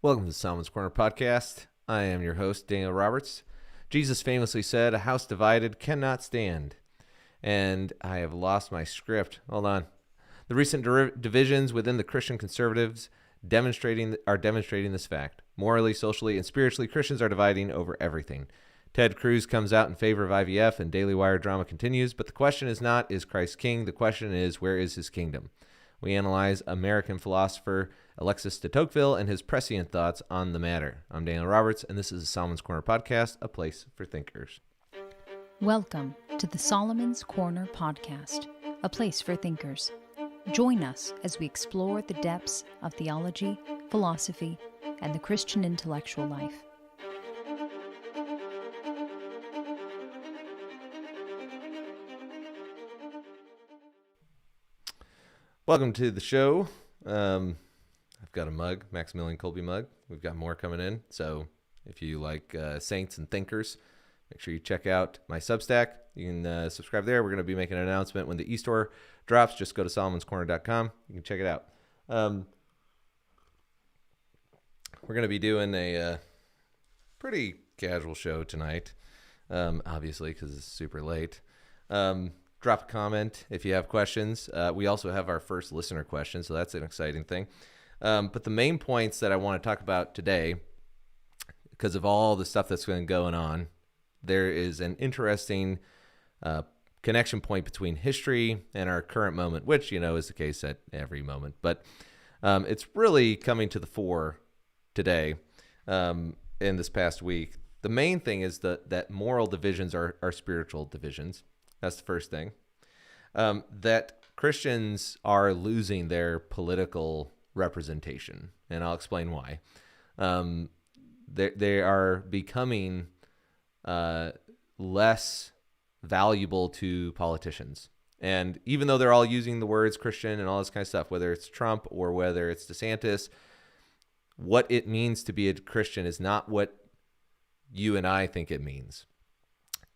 Welcome to the Solomon's Corner podcast. I am your host, Daniel Roberts. Jesus famously said, "A house divided cannot stand." And I have lost my script. Hold on. The recent divisions within the Christian conservatives are demonstrating this fact. Morally, socially, and spiritually, Christians are dividing over everything. Ted Cruz comes out in favor of IVF and Daily Wire drama continues, but the question is not, is Christ king? The question is, where is his kingdom? We analyze American philosopher Alexis De Tocqueville and his prescient thoughts on the matter. I'm Daniel Roberts, and this is the Solomon's Corner podcast, a place for thinkers. Welcome to the Solomon's Corner podcast, a place for thinkers. Join us as we explore the depths of theology, philosophy, and the Christian intellectual life. Welcome to the show. I've got a mug, Maximilian Kolbe mug. We've got more coming in. So if you like saints and thinkers, make sure you check out my Substack. You can subscribe there. We're going to be making an announcement when the e-store drops. Just go to solomonscorner.com. You can check it out. We're going to be doing a pretty casual show tonight, obviously, because it's super late. Drop a comment if you have questions. We also have our first listener question, so that's an exciting thing. But the main points that I want to talk about today, because of all the stuff that's been going on, there is an interesting connection point between history and our current moment, which, is the case at every moment. But it's really coming to the fore today in this past week. The main thing is that moral divisions are spiritual divisions. That's the first thing. That Christians are losing their political representation, and I'll explain why. They are becoming less valuable to politicians. And even though they're all using the words Christian and all this kind of stuff, whether it's Trump or whether it's DeSantis, what it means to be a Christian is not what you and I think it means.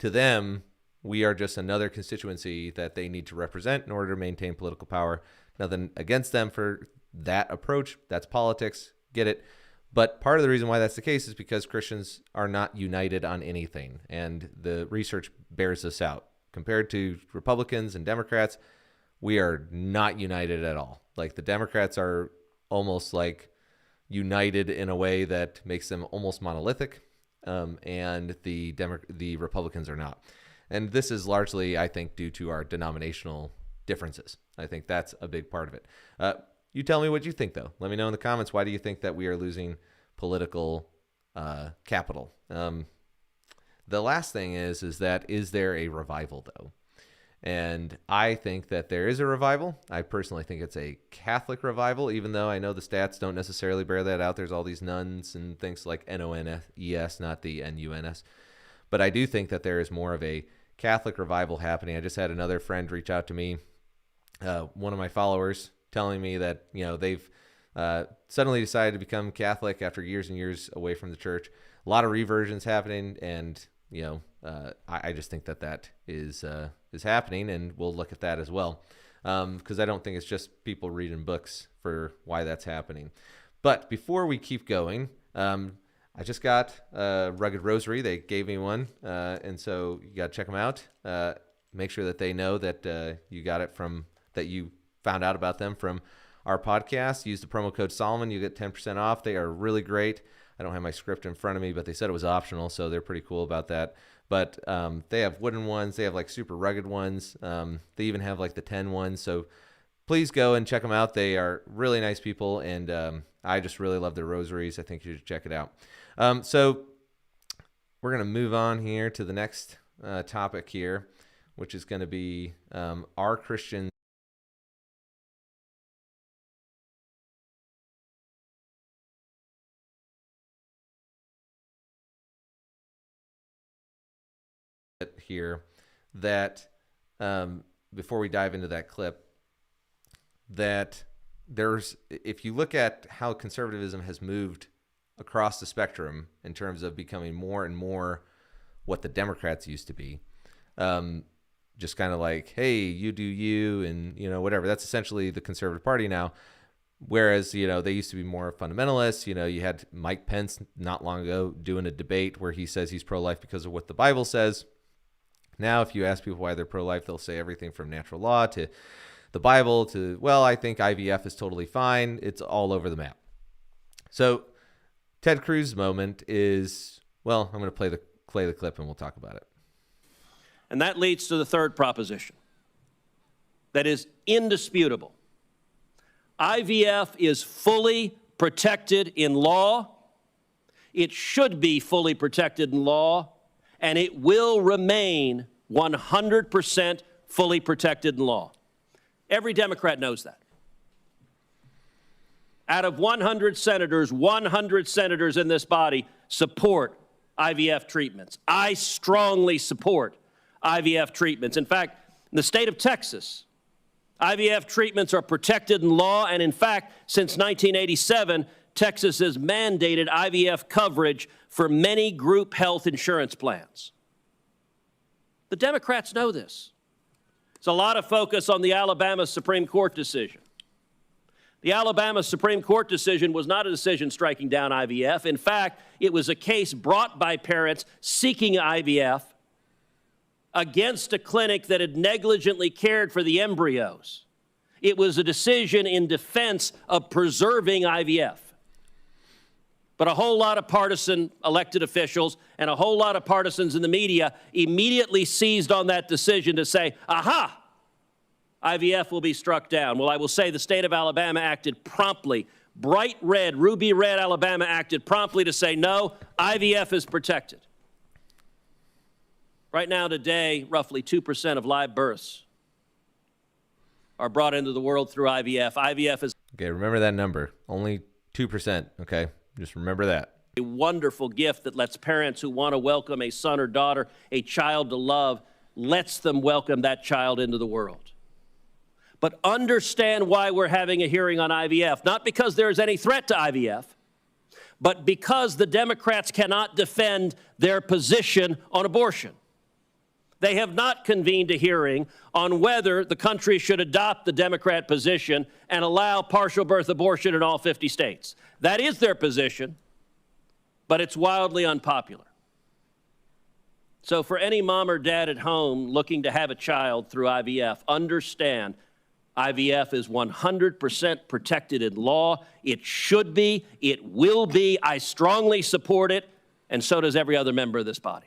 To them, we are just another constituency that they need to represent in order to maintain political power. Nothing against them for that approach. That's politics. Get it. But part of the reason why that's the case is because Christians are not united on anything. And the research bears this out. Compared to Republicans and Democrats, we are not united at all. Like, the Democrats are almost like united in a way that makes them almost monolithic. And the Republicans are not. And this is largely, I think, due to our denominational differences. I think that's a big part of it. You tell me what you think, though. Let me know in the comments, why do you think that we are losing political capital? The last thing is there a revival, though? And I think that there is a revival. I personally think it's a Catholic revival, even though I know the stats don't necessarily bear that out. There's all these nuns and things like NONES, not the NUNS. But I do think that there is more of a Catholic revival happening. I just had another friend reach out to me, one of my followers, telling me that they've suddenly decided to become Catholic after years and years away from the church. A lot of reversions happening, and I just think that is happening, and we'll look at that as well, because I don't think it's just people reading books for why that's happening. But before we keep going, I just got a rugged rosary. They gave me one, and so you got to check them out. Make sure that they know that you got it that you found out about them from our podcast. Use the promo code Solomon. You get 10% off. They are really great. I don't have my script in front of me, but they said it was optional, so they're pretty cool about that. But they have wooden ones. They have like super rugged ones. They even have like the 10 ones. So please go and check them out. They are really nice people, and I just really love their rosaries. I think you should check it out. So we're going to move on here to the next topic here, which is going to be are Christians here that before we dive into that clip, that if you look at how conservatism has moved across the spectrum in terms of becoming more and more what the Democrats used to be, just kind of like, hey, you do you, and whatever. That's essentially the Conservative Party now. Whereas, they used to be more fundamentalists. You had Mike Pence not long ago doing a debate where he says he's pro-life because of what the Bible says. Now, if you ask people why they're pro-life, they'll say everything from natural law to the Bible to, well, I think IVF is totally fine. It's all over the map. So Ted Cruz's moment is, well, I'm going to play the clip and we'll talk about it. And that leads to the third proposition that is indisputable. IVF is fully protected in law. It should be fully protected in law, and it will remain 100% fully protected in law. Every Democrat knows that. Out of 100 senators in this body support IVF treatments. I strongly support IVF treatments. In fact, in the state of Texas, IVF treatments are protected in law, and in fact, since 1987, Texas has mandated IVF coverage for many group health insurance plans. The Democrats know this. There's a lot of focus on the Alabama Supreme Court decision. The Alabama Supreme Court decision was not a decision striking down IVF. In fact, it was a case brought by parents seeking IVF against a clinic that had negligently cared for the embryos. It was a decision in defense of preserving IVF. But a whole lot of partisan elected officials and a whole lot of partisans in the media immediately seized on that decision to say, aha, IVF will be struck down. Well, I will say the state of Alabama acted promptly. Bright red, ruby red Alabama acted promptly to say, no, IVF is protected. Right now, today, roughly 2% of live births are brought into the world through IVF. IVF is Okay, remember that number. Only 2%, okay? Just remember that. A wonderful gift that lets parents who want to welcome a son or daughter, a child to love, lets them welcome that child into the world. But understand why we're having a hearing on IVF. Not because there is any threat to IVF, but because the Democrats cannot defend their position on abortion. They have not convened a hearing on whether the country should adopt the Democrat position and allow partial birth abortion in all 50 states. That is their position, but it's wildly unpopular. So for any mom or dad at home looking to have a child through IVF, understand IVF is 100% protected in law. It should be. It will be. I strongly support it, and so does every other member of this body.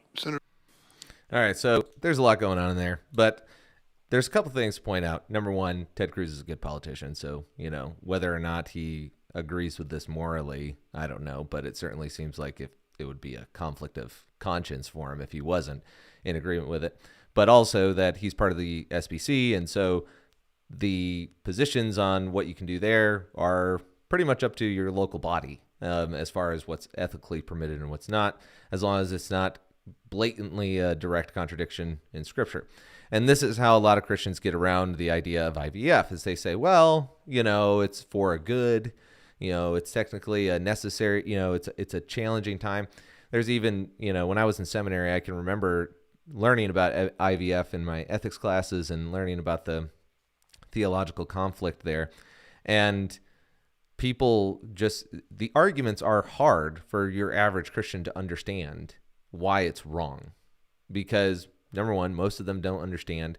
All right, so there's a lot going on in there, but there's a couple things to point out. Number one, Ted Cruz is a good politician, so, whether or not he agrees with this morally, I don't know, but it certainly seems like if it would be a conflict of conscience for him if he wasn't in agreement with it, but also that he's part of the SBC, and so the positions on what you can do there are pretty much up to your local body as far as what's ethically permitted and what's not, as long as it's not blatantly a direct contradiction in Scripture. And this is how a lot of Christians get around the idea of IVF, is they say, well, it's for a good, it's technically a necessary, it's a challenging time. There's even, when I was in seminary, I can remember learning about IVF in my ethics classes and learning about the theological conflict there. And people the arguments are hard for your average Christian to understand why it's wrong, because number one, most of them don't understand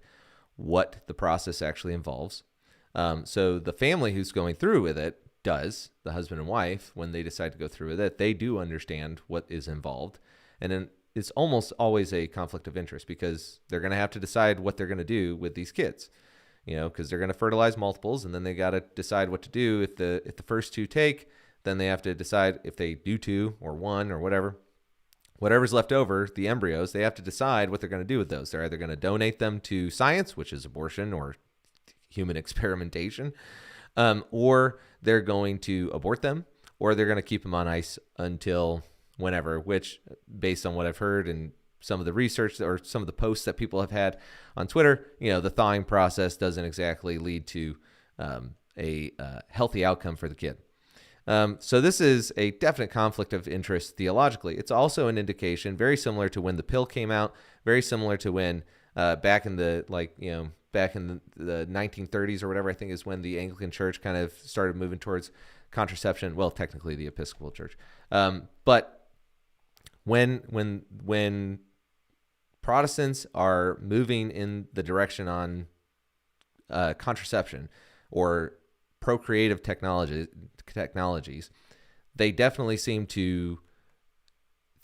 what the process actually involves. So the family who's going through with it does, the husband and wife, when they decide to go through with it, they do understand what is involved. And then it's almost always a conflict of interest, because they're going to have to decide what they're going to do with these kids, because they're going to fertilize multiples, and then they got to decide what to do. If the first two take, then they have to decide if they do two or one or whatever's left over, the embryos, they have to decide what they're going to do with those. They're either going to donate them to science, which is abortion or human experimentation, or they're going to abort them, or they're going to keep them on ice until whenever, which, based on what I've heard and some of the research or some of the posts that people have had on Twitter, the thawing process doesn't exactly lead to a healthy outcome for the kid. So this is a definite conflict of interest theologically. It's also an indication, very similar to when the pill came out, very similar to when back in the back in the 1930s or whatever, I think is when the Anglican Church kind of started moving towards contraception. Well, technically the Episcopal Church, but when Protestants are moving in the direction on contraception or procreative technologies, they definitely seem to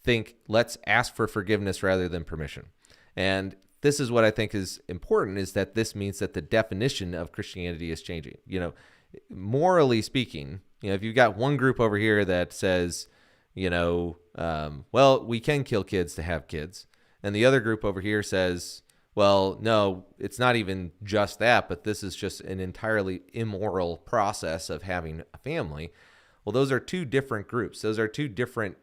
think, let's ask for forgiveness rather than permission. And this is what I think is important, is that this means that the definition of Christianity is changing. Morally speaking, if you've got one group over here that says, well, we can kill kids to have kids, and the other group over here says, well, no, it's not even just that, but this is just an entirely immoral process of having a family. Well, those are two different groups. Those are two different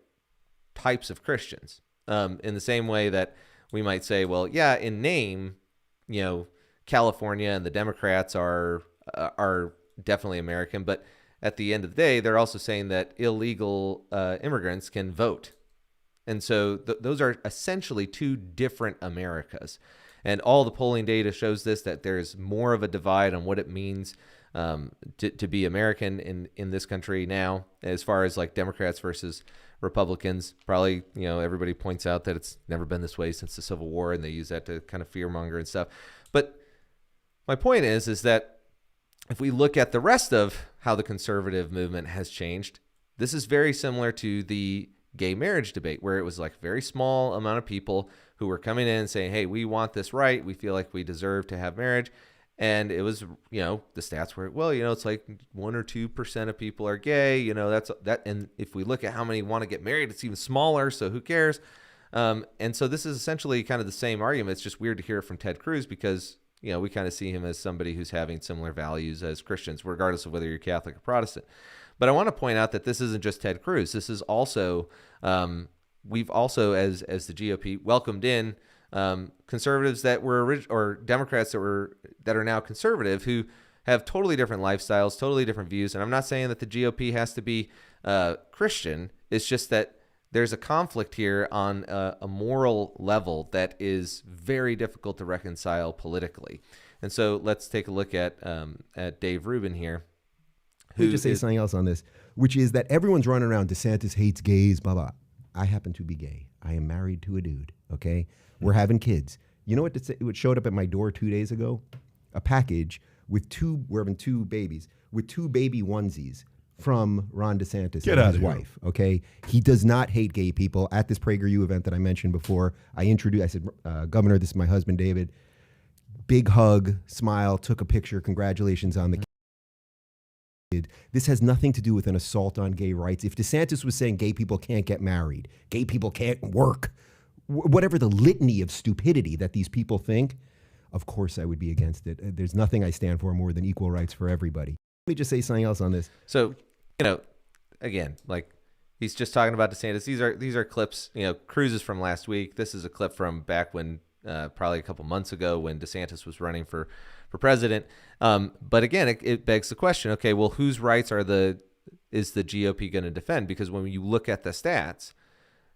types of Christians. In the same way that we might say, well, yeah, in name, California and the Democrats are definitely American, but at the end of the day, they're also saying that illegal immigrants can vote. And so those are essentially two different Americas. And all the polling data shows this, that there's more of a divide on what it means to be American in this country now, as far as like Democrats versus Republicans. Probably, everybody points out that it's never been this way since the Civil War, and they use that to kind of fearmonger and stuff. But my point is that if we look at the rest of how the conservative movement has changed, this is very similar to the gay marriage debate, where it was like a very small amount of people who were coming in and saying, hey, we want this right. We feel like we deserve to have marriage. And it was, the stats were, well, it's like 1 or 2% of people are gay, that's that. And if we look at how many want to get married, it's even smaller. So who cares? And so this is essentially kind of the same argument. It's just weird to hear it from Ted Cruz because, we kind of see him as somebody who's having similar values as Christians, regardless of whether you're Catholic or Protestant. But I want to point out that this isn't just Ted Cruz. This is also, we've also, as the GOP, welcomed in conservatives that were or Democrats that are now conservative, who have totally different lifestyles, totally different views. And I'm not saying that the GOP has to be Christian. It's just that there's a conflict here on a moral level that is very difficult to reconcile politically. And so let's take a look at Dave Rubin here. Let me just say something else on this, which is that everyone's running around, DeSantis hates gays, blah, blah. I happen to be gay. I am married to a dude, okay? We're having kids. You know what showed up at my door 2 days ago? A package with we're having two babies, with two baby onesies from Ron DeSantis and his wife, okay? He does not hate gay people. At this PragerU event that I mentioned before, I said, Governor, this is my husband, David. Big hug, smile, took a picture, congratulations on the kid. This has nothing to do with an assault on gay rights. If DeSantis was saying gay people can't get married, gay people can't work, whatever the litany of stupidity that these people think, of course I would be against it. There's nothing I stand for more than equal rights for everybody. Let me just say something else on this. So, again, like he's just talking about DeSantis. These are clips. Cruz is from last week. This is a clip from back when probably a couple months ago when DeSantis was running for president. But again, it begs the question, okay, well, whose rights is the GOP going to defend? Because when you look at the stats,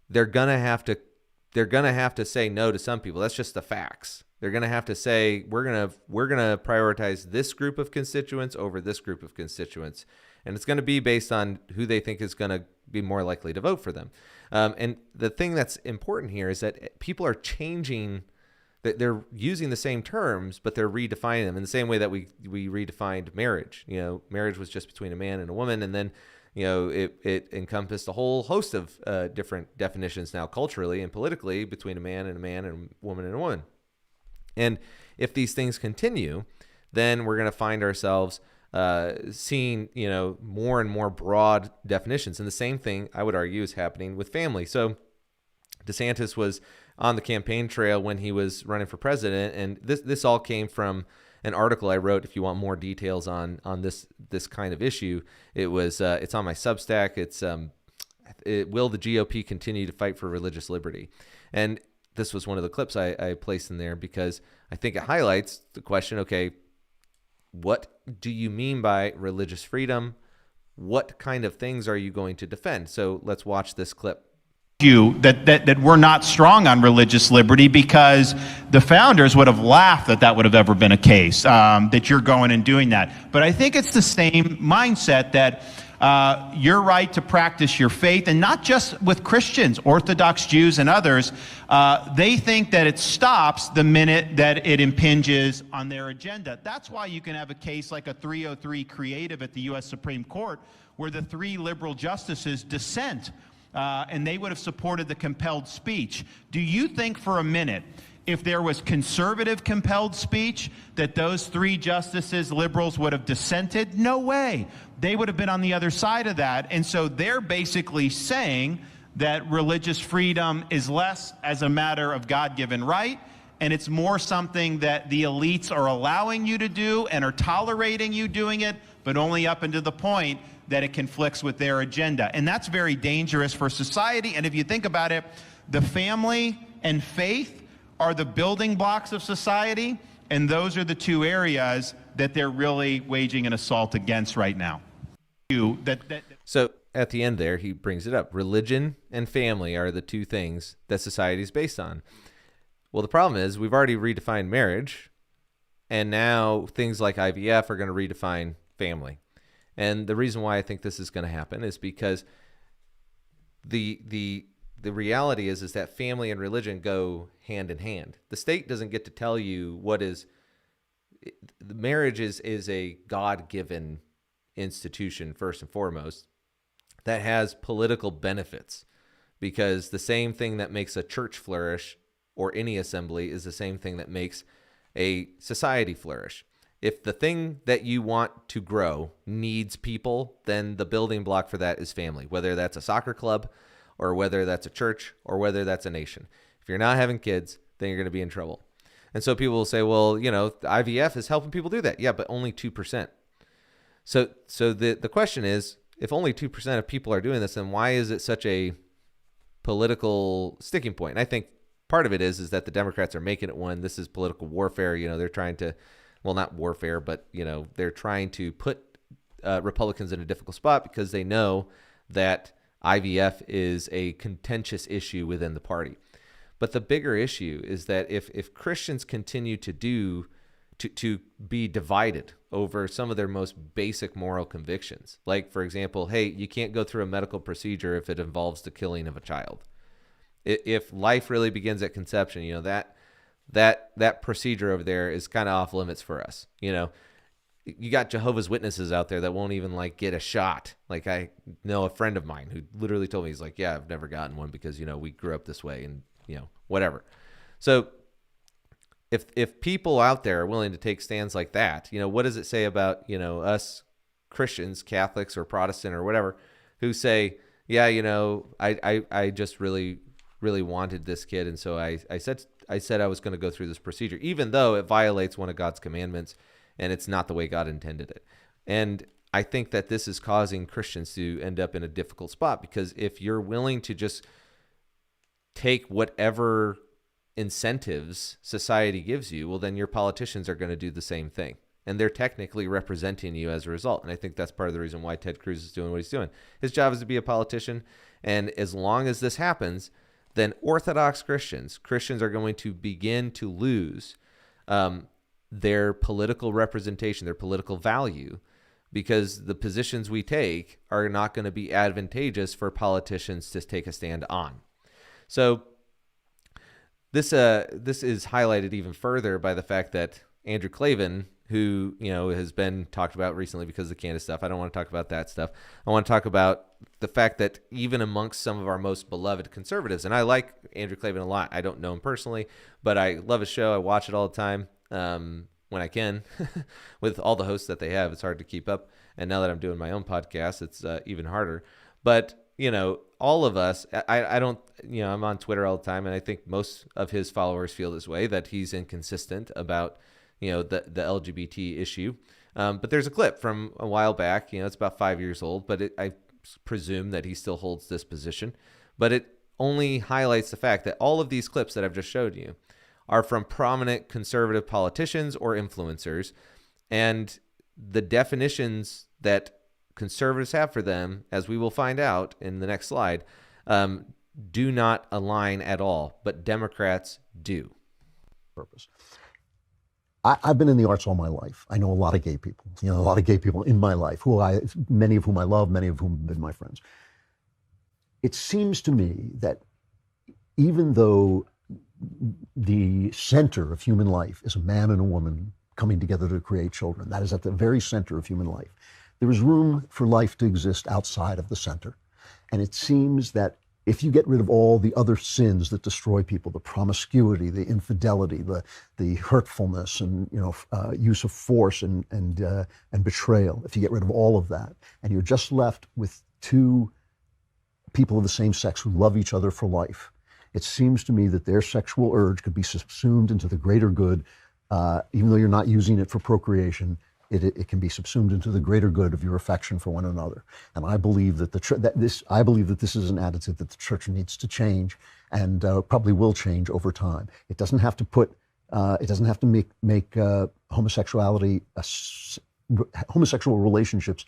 they're going to have to say no to some people. That's just the facts. They're going to have to say, we're going to prioritize this group of constituents over this group of constituents. And it's going to be based on who they think is going to be more likely to vote for them. And the thing that's important here is that people are changing, that they're using the same terms, but they're redefining them in the same way that we redefined marriage. Marriage was just between a man and a woman. And then, it encompassed a whole host of different definitions now culturally and politically between a man and a woman and a woman. And if these things continue, then we're going to find ourselves seeing, more and more broad definitions. And the same thing, I would argue, is happening with family. So DeSantis was on the campaign trail when he was running for president. And this all came from an article I wrote. If you want more details on this kind of issue, it's on my Substack. It's will the GOP continue to fight for religious liberty? And this was one of the clips I placed in there because I think it highlights the question, okay, what do you mean by religious freedom? What kind of things are you going to defend? So let's watch this clip. you that we're not strong on religious liberty, because the founders would have laughed that would have ever been a case, that you're going and doing that. But I think it's the same mindset that your right to practice your faith, and not just with Christians, Orthodox Jews and others, they think that it stops the minute that it impinges on their agenda. That's why you can have a case like a 303 creative at the U.S. Supreme Court, where the 3 liberal justices dissent, and they would have supported the compelled speech. Do you think for a minute, if there was conservative compelled speech, that those 3 justices, liberals, would have dissented? No way. They would have been on the other side of that. And so they're basically saying that religious freedom is less as a matter of God-given right, and it's more something that the elites are allowing you to do and are tolerating you doing it, but only up until the point that it conflicts with their agenda. And that's very dangerous for society. And if you think about it, the family and faith are the building blocks of society, and those are the 2 areas that they're really waging an assault against right now. So at the end there, he brings it up. Religion and family are the 2 things that society is based on. Well, the problem is we've already redefined marriage, and now things like IVF are going to redefine family. And the reason why I think this is going to happen is because the reality is that family and religion go hand in hand. The state doesn't get to tell you what is – marriage is a God-given institution first and foremost that has political benefits, because the same thing that makes a church flourish or any assembly is the same thing that makes a society flourish. If the thing that you want to grow needs people, then the building block for that is family, whether that's a soccer club or whether that's a church or whether that's a nation. If you're not having kids, then you're going to be in trouble. And so people will say, well, IVF is helping people do that. Yeah, but only 2%. So the question is, if only 2% of people are doing this, then why is it such a political sticking point? And I think part of it is that the Democrats are making it one. This is political warfare. They're trying to, well, not warfare, but, they're trying to put Republicans in a difficult spot because they know that IVF is a contentious issue within the party. But the bigger issue is that if Christians continue to be divided over some of their most basic moral convictions, like, for example, hey, you can't go through a medical procedure if it involves the killing of a child. If life really begins at conception, that procedure over there is kind of off limits for us. You got Jehovah's Witnesses out there that won't even get a shot. Like, I know a friend of mine who literally told me, he's like, yeah, I've never gotten one because, we grew up this way and, whatever. So if people out there are willing to take stands like that, what does it say about, us Christians, Catholics or Protestant or whatever, who say, yeah, I just really wanted this kid. And so I said I was going to go through this procedure, even though it violates one of God's commandments and it's not the way God intended it. And I think that this is causing Christians to end up in a difficult spot, because if you're willing to just take whatever incentives society gives you, well, then your politicians are going to do the same thing. And they're technically representing you as a result. And I think that's part of the reason why Ted Cruz is doing what he's doing. His job is to be a politician. And as long as this happens, then Orthodox Christians are going to begin to lose their political representation, their political value, because the positions we take are not going to be advantageous for politicians to take a stand on. So this is highlighted even further by the fact that Andrew Klavan, who has been talked about recently because of the Canada stuff. I don't want to talk about that stuff. I want to talk about the fact that even amongst some of our most beloved conservatives, and I like Andrew Klavan a lot. I don't know him personally, but I love his show. I watch it all the time when I can. With all the hosts that they have, it's hard to keep up. And now that I'm doing my own podcast, it's even harder. But all of us, I don't, I'm on Twitter all the time, and I think most of his followers feel this way, that he's inconsistent about the LGBT issue. But there's a clip from a while back, it's about 5 years old, but I presume that he still holds this position. But it only highlights the fact that all of these clips that I've just showed you are from prominent conservative politicians or influencers. And the definitions that conservatives have for them, as we will find out in the next slide, do not align at all, but Democrats do. Purpose. I've been in the arts all my life. I know a lot of gay people, a lot of gay people in my life, many of whom I love, many of whom have been my friends. It seems to me that even though the center of human life is a man and a woman coming together to create children, that is at the very center of human life, there is room for life to exist outside of the center. And it seems that if you get rid of all the other sins that destroy people, the promiscuity, the infidelity, the hurtfulness, and use of force and betrayal, if you get rid of all of that, and you're just left with two people of the same sex who love each other for life, it seems to me that their sexual urge could be subsumed into the greater good, even though you're not using it for procreation. It can be subsumed into the greater good of your affection for one another, and I believe that this is an attitude that the church needs to change, and probably will change over time. It doesn't have to make homosexuality, homosexual relationships,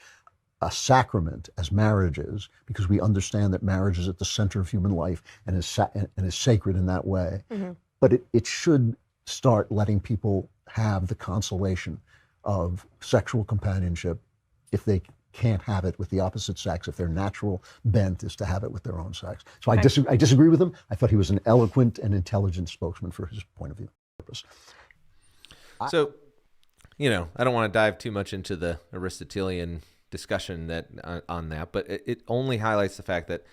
a sacrament as marriage is, because we understand that marriage is at the center of human life and is sacred in that way. Mm-hmm. But it should start letting people have the consolation of sexual companionship if they can't have it with the opposite sex, if their natural bent is to have it with their own sex. So I disagree with him. I thought he was an eloquent and intelligent spokesman for his point of view. So, I don't want to dive too much into the Aristotelian discussion on that, but it only highlights the fact that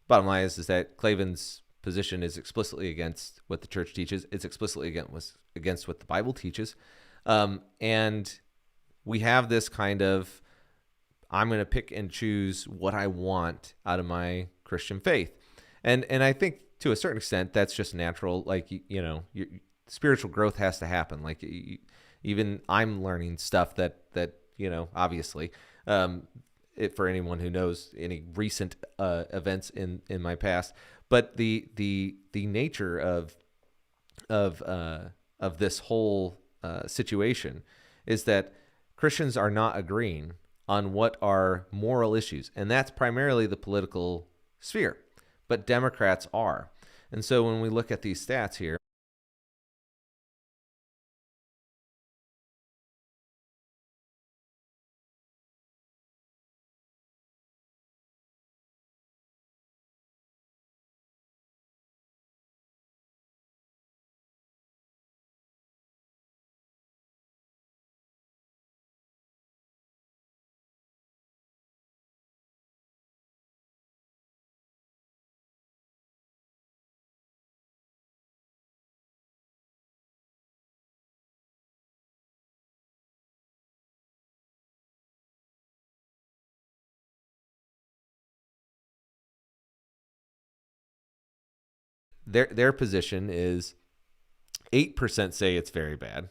bottom line is that Klavan's position is explicitly against what the church teaches. It's explicitly against what the Bible teaches. And we have this kind of, I'm going to pick and choose what I want out of my Christian faith. And I think to a certain extent, that's just natural. Like, your spiritual growth has to happen. Like even I'm learning stuff that, obviously, for anyone who knows any recent events in my past, but the nature of this whole situation is that Christians are not agreeing on what are moral issues, and that's primarily the political sphere, but Democrats are. And so when we look at these stats here, their position is 8% say it's very bad,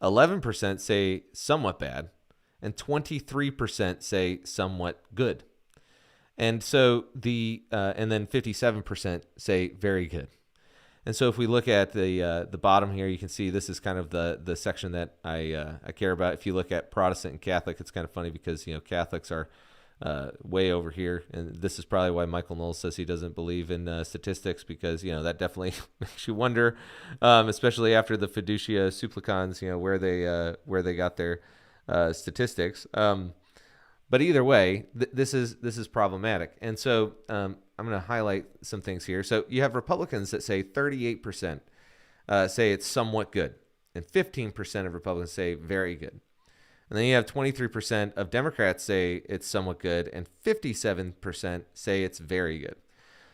11% say somewhat bad, and 23% say somewhat good. And so and then 57% say very good. And so if we look at the bottom here, you can see this is kind of the section that I care about. If you look at Protestant and Catholic, it's kind of funny because Catholics are way over here, and this is probably why Michael Knowles says he doesn't believe in statistics, because that definitely makes you wonder, especially after the Fiducia Supplicans, where they got their statistics. But either way, this is problematic, and so I'm going to highlight some things here. So you have Republicans that say 38% say it's somewhat good, and 15% of Republicans say very good. And then you have 23% of Democrats say it's somewhat good, and 57% say it's very good.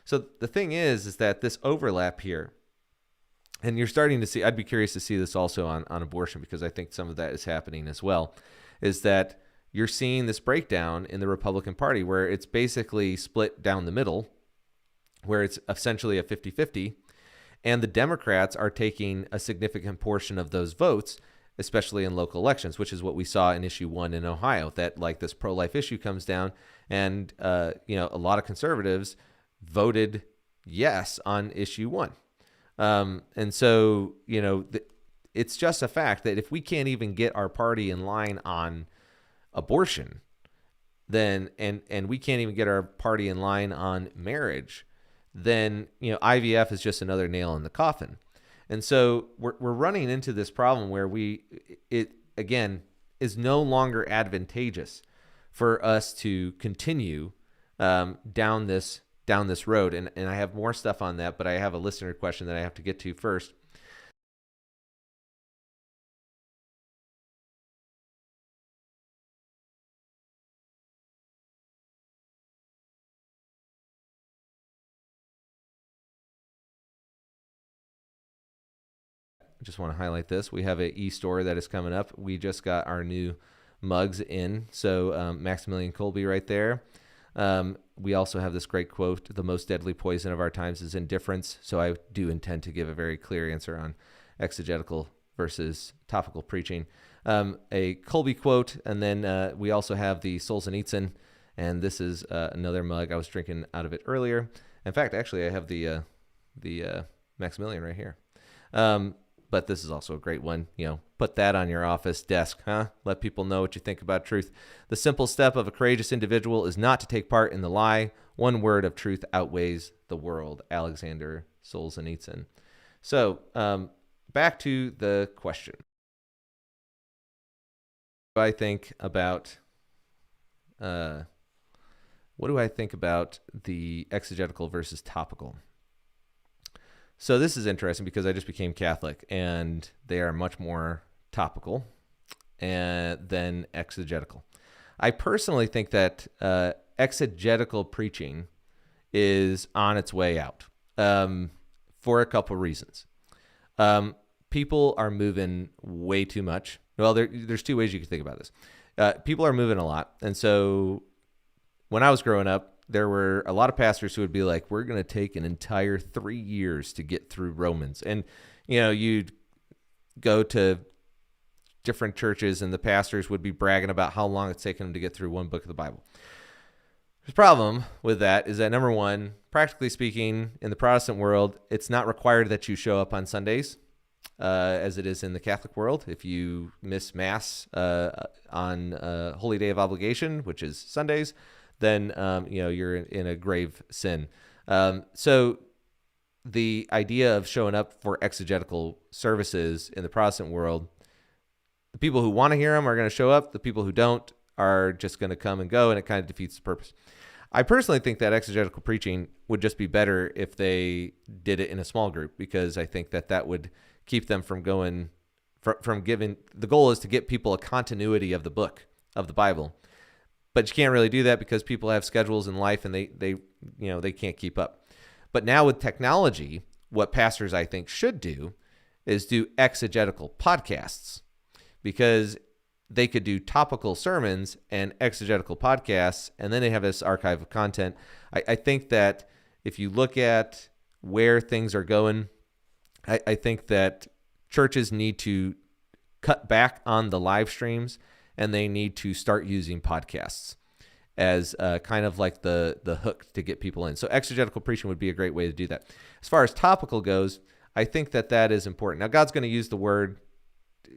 So the thing is that this overlap here, and you're starting to see, I'd be curious to see this also on abortion, because I think some of that is happening as well, is that you're seeing this breakdown in the Republican Party where it's basically split down the middle, where it's essentially a 50-50, and the Democrats are taking a significant portion of those votes, especially in local elections, which is what we saw in issue 1 in Ohio, that like this pro-life issue comes down, and a lot of conservatives voted yes on issue 1. And so, it's just a fact that if we can't even get our party in line on abortion, then and we can't even get our party in line on marriage, then IVF is just another nail in the coffin. And so we're running into this problem where it again is no longer advantageous for us to continue down this road. And I have more stuff on that, but I have a listener question that I have to get to first. Just want to highlight this. We have an e-store that is coming up. We just got our new mugs in. So Maximilian Kolbe right there. We also have this great quote, "The most deadly poison of our times is indifference." So I do intend to give a very clear answer on exegetical versus topical preaching. A Kolbe quote, and then we also have the Solzhenitsyn, and this is another mug. I was drinking out of it earlier. In fact, actually, I have the Maximilian right here. But this is also a great one. Put that on your office desk, huh? Let people know what you think about truth. "The simple step of a courageous individual is not to take part in the lie. One word of truth outweighs the world." Alexander Solzhenitsyn. So back to the question. What do I think about the exegetical versus topical? So this is interesting because I just became Catholic, and they are much more topical than exegetical. I personally think that exegetical preaching is on its way out for a couple reasons. People are moving way too much. Well, there's two ways you can think about this. People are moving a lot, and so when I was growing up, there were a lot of pastors who would be like, "We're going to take an entire 3 years to get through Romans." And, you'd go to different churches and the pastors would be bragging about how long it's taken them to get through one book of the Bible. The problem with that is that, number one, practically speaking, in the Protestant world, it's not required that you show up on Sundays as it is in the Catholic world. If you miss Mass on Holy Day of Obligation, which is Sundays, then you're in a grave sin. So the idea of showing up for exegetical services in the Protestant world, the people who want to hear them are going to show up. The people who don't are just going to come and go, and it kind of defeats the purpose. I personally think that exegetical preaching would just be better if they did it in a small group, because I think that would keep them from giving. The goal is to get people a continuity of the book of the Bible. But you can't really do that because people have schedules in life and they can't keep up. But now with technology, what pastors I think should do is do exegetical podcasts, because they could do topical sermons and exegetical podcasts, and then they have this archive of content. I think that if you look at where things are going, I think that churches need to cut back on the live streams, and they need to start using podcasts as kind of like the hook to get people in. So exegetical preaching would be a great way to do that. As far as topical goes, I think that is important. Now, God's going to use the word,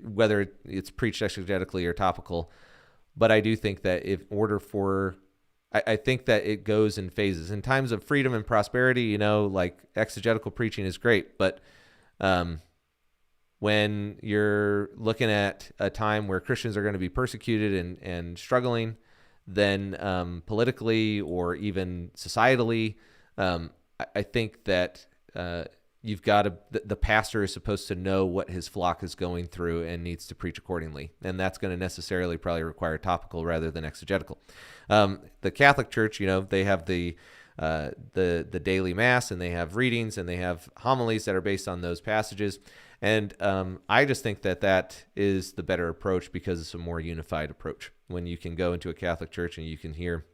whether it's preached exegetically or topical, but I do think that I think that it goes in phases. In times of freedom and prosperity, like exegetical preaching is great, but when you're looking at a time where Christians are going to be persecuted and struggling, then politically or even societally, I think that you've got to, the pastor is supposed to know what his flock is going through and needs to preach accordingly. And that's going to necessarily probably require topical rather than exegetical. The Catholic Church, they have the daily mass, and they have readings, and they have homilies that are based on those passages. And I just think that is the better approach, because it's a more unified approach. When you can go into a Catholic church and you can hear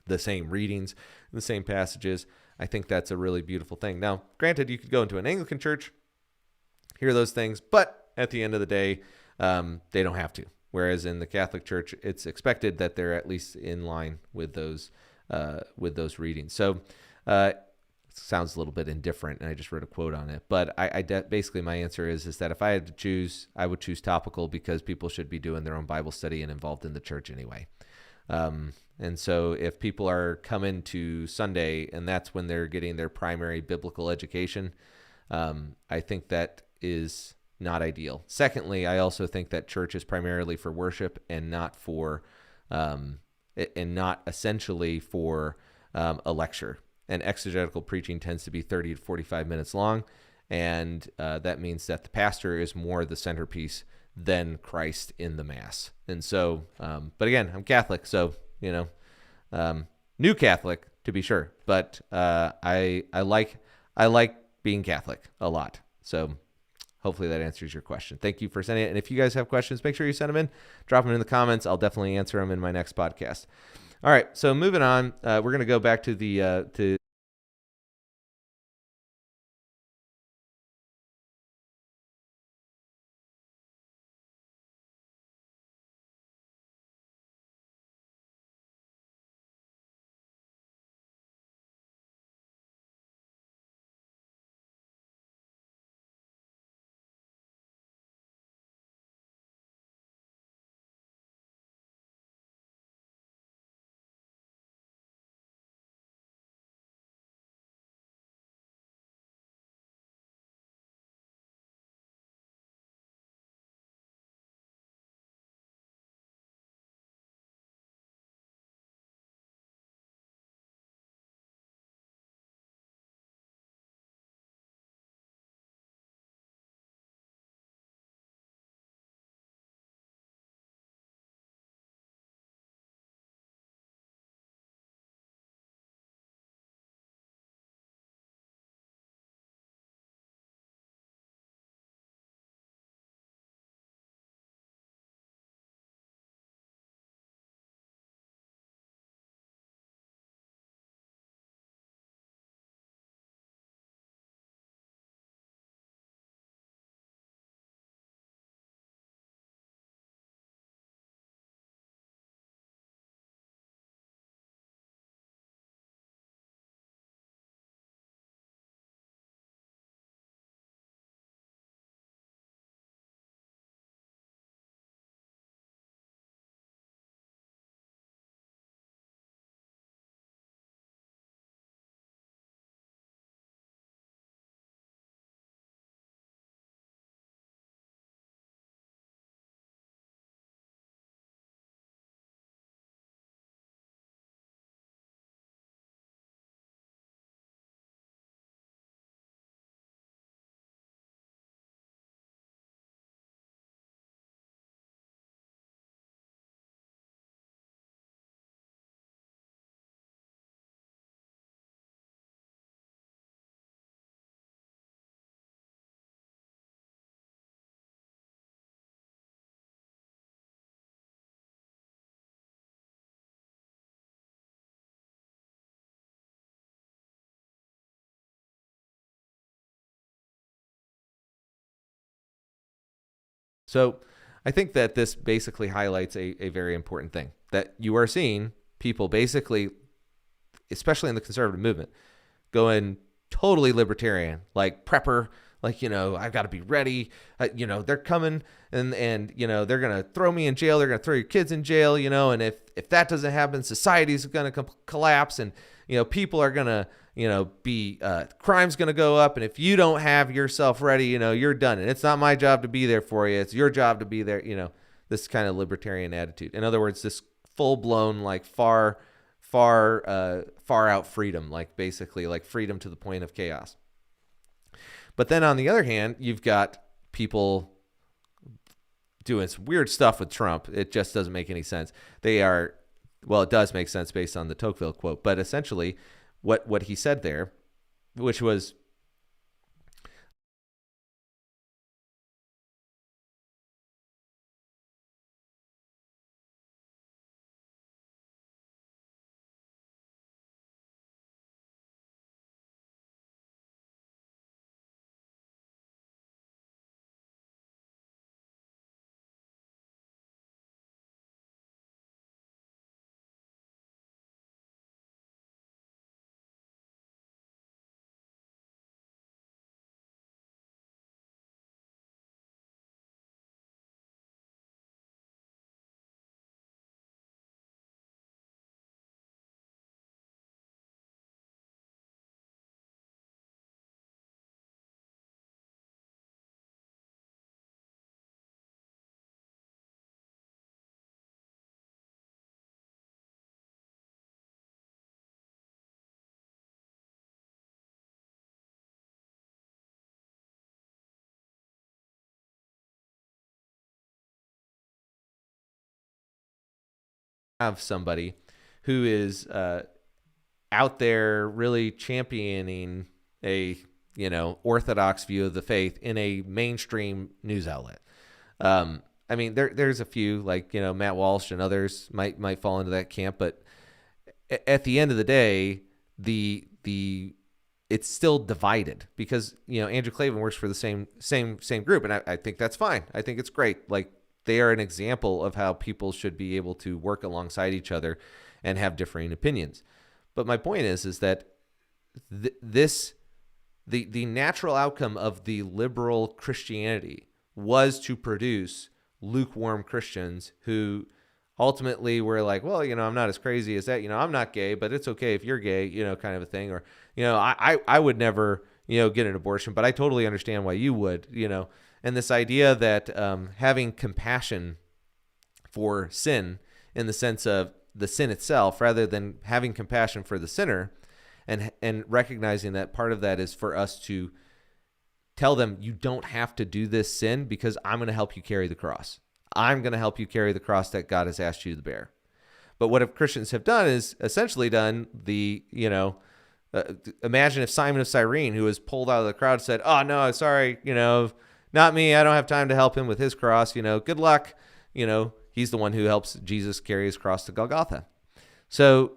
the same readings, the same passages, I think that's a really beautiful thing. Now, granted, you could go into an Anglican church, hear those things, but at the end of the day, they don't have to. Whereas in the Catholic Church, it's expected that they're at least in line with those readings. So it sounds a little bit indifferent, and I just wrote a quote on it. But basically my answer is that if I had to choose, I would choose topical, because people should be doing their own Bible study and involved in the church anyway. And so if people are coming to Sunday and that's when they're getting their primary biblical education, I think that is not ideal. Secondly, I also think that church is primarily for worship and not for, and not essentially for a lecture. And exegetical preaching tends to be 30 to 45 minutes long. And that means that the pastor is more the centerpiece than Christ in the Mass. And so, but again, I'm Catholic, so, new Catholic to be sure, but I like being Catholic a lot. So hopefully that answers your question. Thank you for sending it. And if you guys have questions, make sure you send them in, drop them in the comments. I'll definitely answer them in my next podcast. All right. So moving on, we're going to go back to the, so I think that this basically highlights a very important thing, that you are seeing people basically, especially in the conservative movement, going totally libertarian, like prepper, like, I've got to be ready. They're coming and they're going to throw me in jail. They're going to throw your kids in jail, and if that doesn't happen, society's going to collapse and, people are going to, be, crime's going to go up. And if you don't have yourself ready, you're done. And it's not my job to be there for you. It's your job to be there. This kind of libertarian attitude. In other words, this full blown, like far out freedom, like basically like freedom to the point of chaos. But then on the other hand, you've got people doing some weird stuff with Trump. It just doesn't make any sense. It does make sense based on the Tocqueville quote, but essentially what he said there, which was, have somebody who is out there really championing a orthodox view of the faith in a mainstream news outlet. I mean, there's a few like Matt Walsh and others might fall into that camp, but at the end of the day, it's still divided because Andrew Klavan works for the same group, and I think that's fine. I think it's great. Like, they are an example of how people should be able to work alongside each other and have differing opinions. But my point is that the natural outcome of the liberal Christianity was to produce lukewarm Christians who ultimately were like, well, I'm not as crazy as that. I'm not gay, but it's okay if you're gay, kind of a thing. Or, I would never, get an abortion, but I totally understand why you would, And this idea that having compassion for sin in the sense of the sin itself, rather than having compassion for the sinner, and recognizing that part of that is for us to tell them, you don't have to do this sin because I'm going to help you carry the cross. I'm going to help you carry the cross that God has asked you to bear. But what Christians have done is essentially done the, imagine if Simon of Cyrene, who was pulled out of the crowd, said, oh, no, sorry, not me. I don't have time to help him with his cross. Good luck. He's the one who helps Jesus carry his cross to Golgotha. So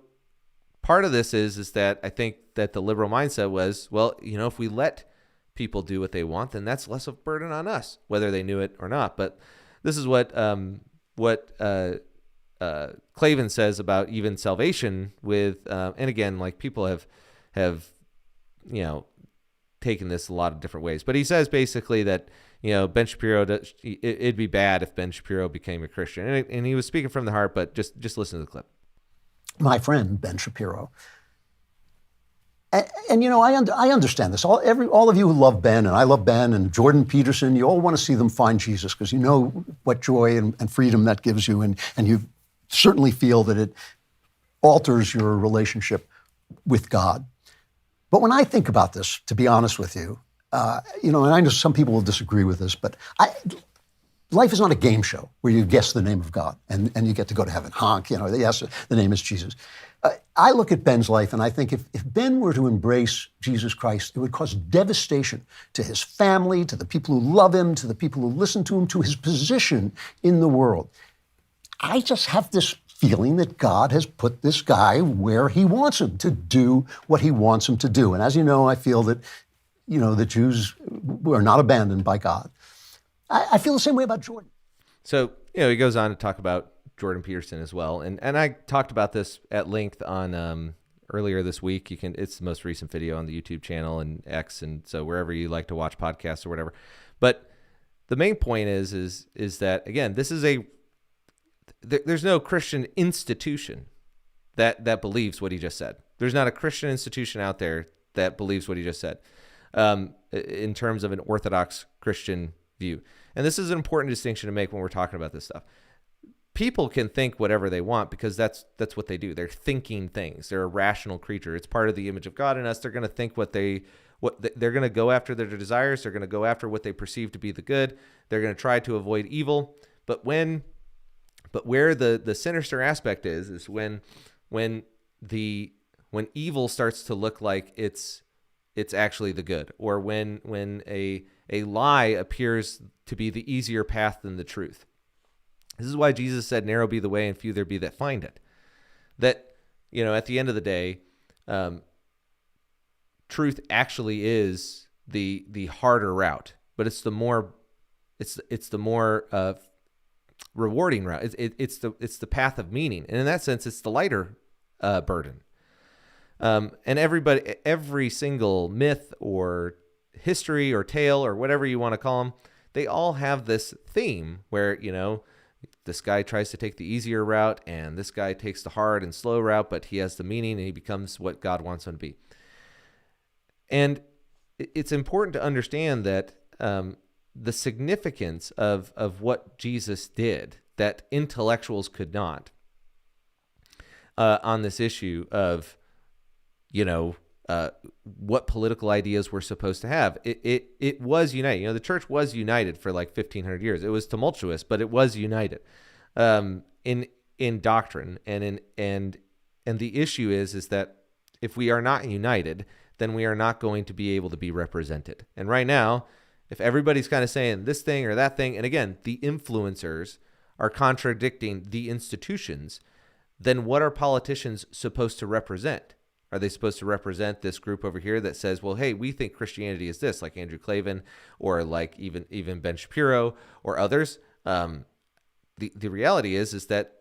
part of this is that I think that the liberal mindset was, well, if we let people do what they want, then that's less of a burden on us, whether they knew it or not. But this is what Klavan says about even salvation with, and again, like people have taken this a lot of different ways. But he says basically that, Ben Shapiro, it'd be bad if Ben Shapiro became a Christian. And he was speaking from the heart, but just listen to the clip. My friend, Ben Shapiro. And I understand this. All of you who love Ben, and I love Ben, and Jordan Peterson, you all want to see them find Jesus because you know what joy and freedom that gives you, and you certainly feel that it alters your relationship with God. But when I think about this, to be honest with you, and I know some people will disagree with this, but life is not a game show where you guess the name of God and you get to go to heaven. Honk, yes, the name is Jesus. I look at Ben's life and I think if Ben were to embrace Jesus Christ, it would cause devastation to his family, to the people who love him, to the people who listen to him, to his position in the world. I just have this feeling that God has put this guy where he wants him to do what he wants him to do. And as you know, I feel that, the Jews are not abandoned by God. I feel the same way about Jordan. So, he goes on to talk about Jordan Peterson as well. And I talked about this at length on earlier this week. It's the most recent video on the YouTube channel and X, and so wherever you like to watch podcasts or whatever. But the main point is that, again, this is there's no Christian institution that believes what he just said. There's not a Christian institution out there that believes what he just said in terms of an Orthodox Christian view. And this is an important distinction to make when we're talking about this stuff. People can think whatever they want because that's what they do. They're thinking things. They're a rational creature. It's part of the image of God in us. They're going to think they're going to go after their desires. They're going to go after what they perceive to be the good. They're going to try to avoid evil. But where the sinister aspect is when evil starts to look like it's actually the good, or when a lie appears to be the easier path than the truth. This is why Jesus said, narrow be the way and few there be that find it. That, at the end of the day, truth actually is the harder route, but it's the more rewarding route. It's the path of meaning. And in that sense, it's the lighter burden. And every single myth or history or tale or whatever you want to call them, they all have this theme where, this guy tries to take the easier route and this guy takes the hard and slow route, but he has the meaning and he becomes what God wants him to be. And it's important to understand that the significance of what Jesus did that intellectuals could not on this issue of, what political ideas we're supposed to have. It was united. The church was united for like 1,500 years. It was tumultuous, but it was united. In in doctrine and the issue is that if we are not united, then we are not going to be able to be represented. And right now, if everybody's kind of saying this thing or that thing, and again, the influencers are contradicting the institutions, then what are politicians supposed to represent? Are they supposed to represent this group over here that says, well, hey, we think Christianity is this, like Andrew Klavan or like even Ben Shapiro or others? The reality is that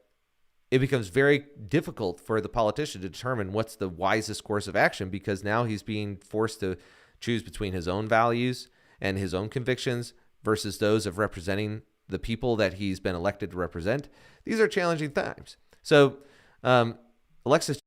it becomes very difficult for the politician to determine what's the wisest course of action, because now he's being forced to choose between his own values and his own convictions versus those of representing the people that he's been elected to represent. These are challenging times. So, Alexis.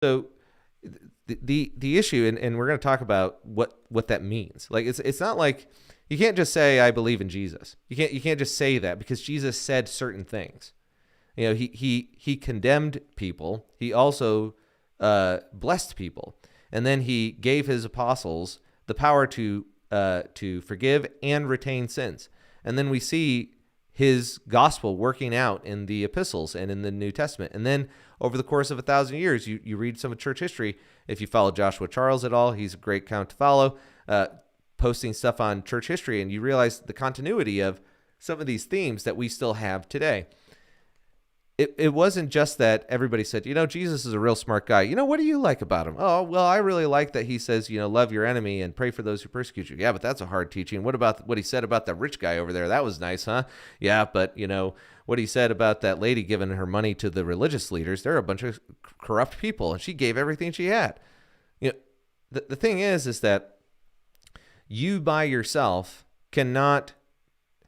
So the issue, and we're going to talk about what that means. Like it's not like you can't just say I believe in Jesus. You can't just say that, because Jesus said certain things. You know, he condemned people. He also blessed people, and then he gave his apostles the power to forgive and retain sins. And then we see his gospel working out in the epistles and in the New Testament. And then over the course of 1,000 years, you read some of church history. If you follow Joshua Charles at all, he's a great count to follow, posting stuff on church history, and you realize the continuity of some of these themes that we still have today. It wasn't just that everybody said, you know, Jesus is a real smart guy. You know, what do you like about him? Oh, well, I really like that he says, you know, love your enemy and pray for those who persecute you. Yeah, but that's a hard teaching. What about what he said about the rich guy over there? That was nice, huh? Yeah, but, you know, what he said about that lady giving her money to the religious leaders, they're a bunch of corrupt people, and she gave everything she had. You know, the thing is that you by yourself cannot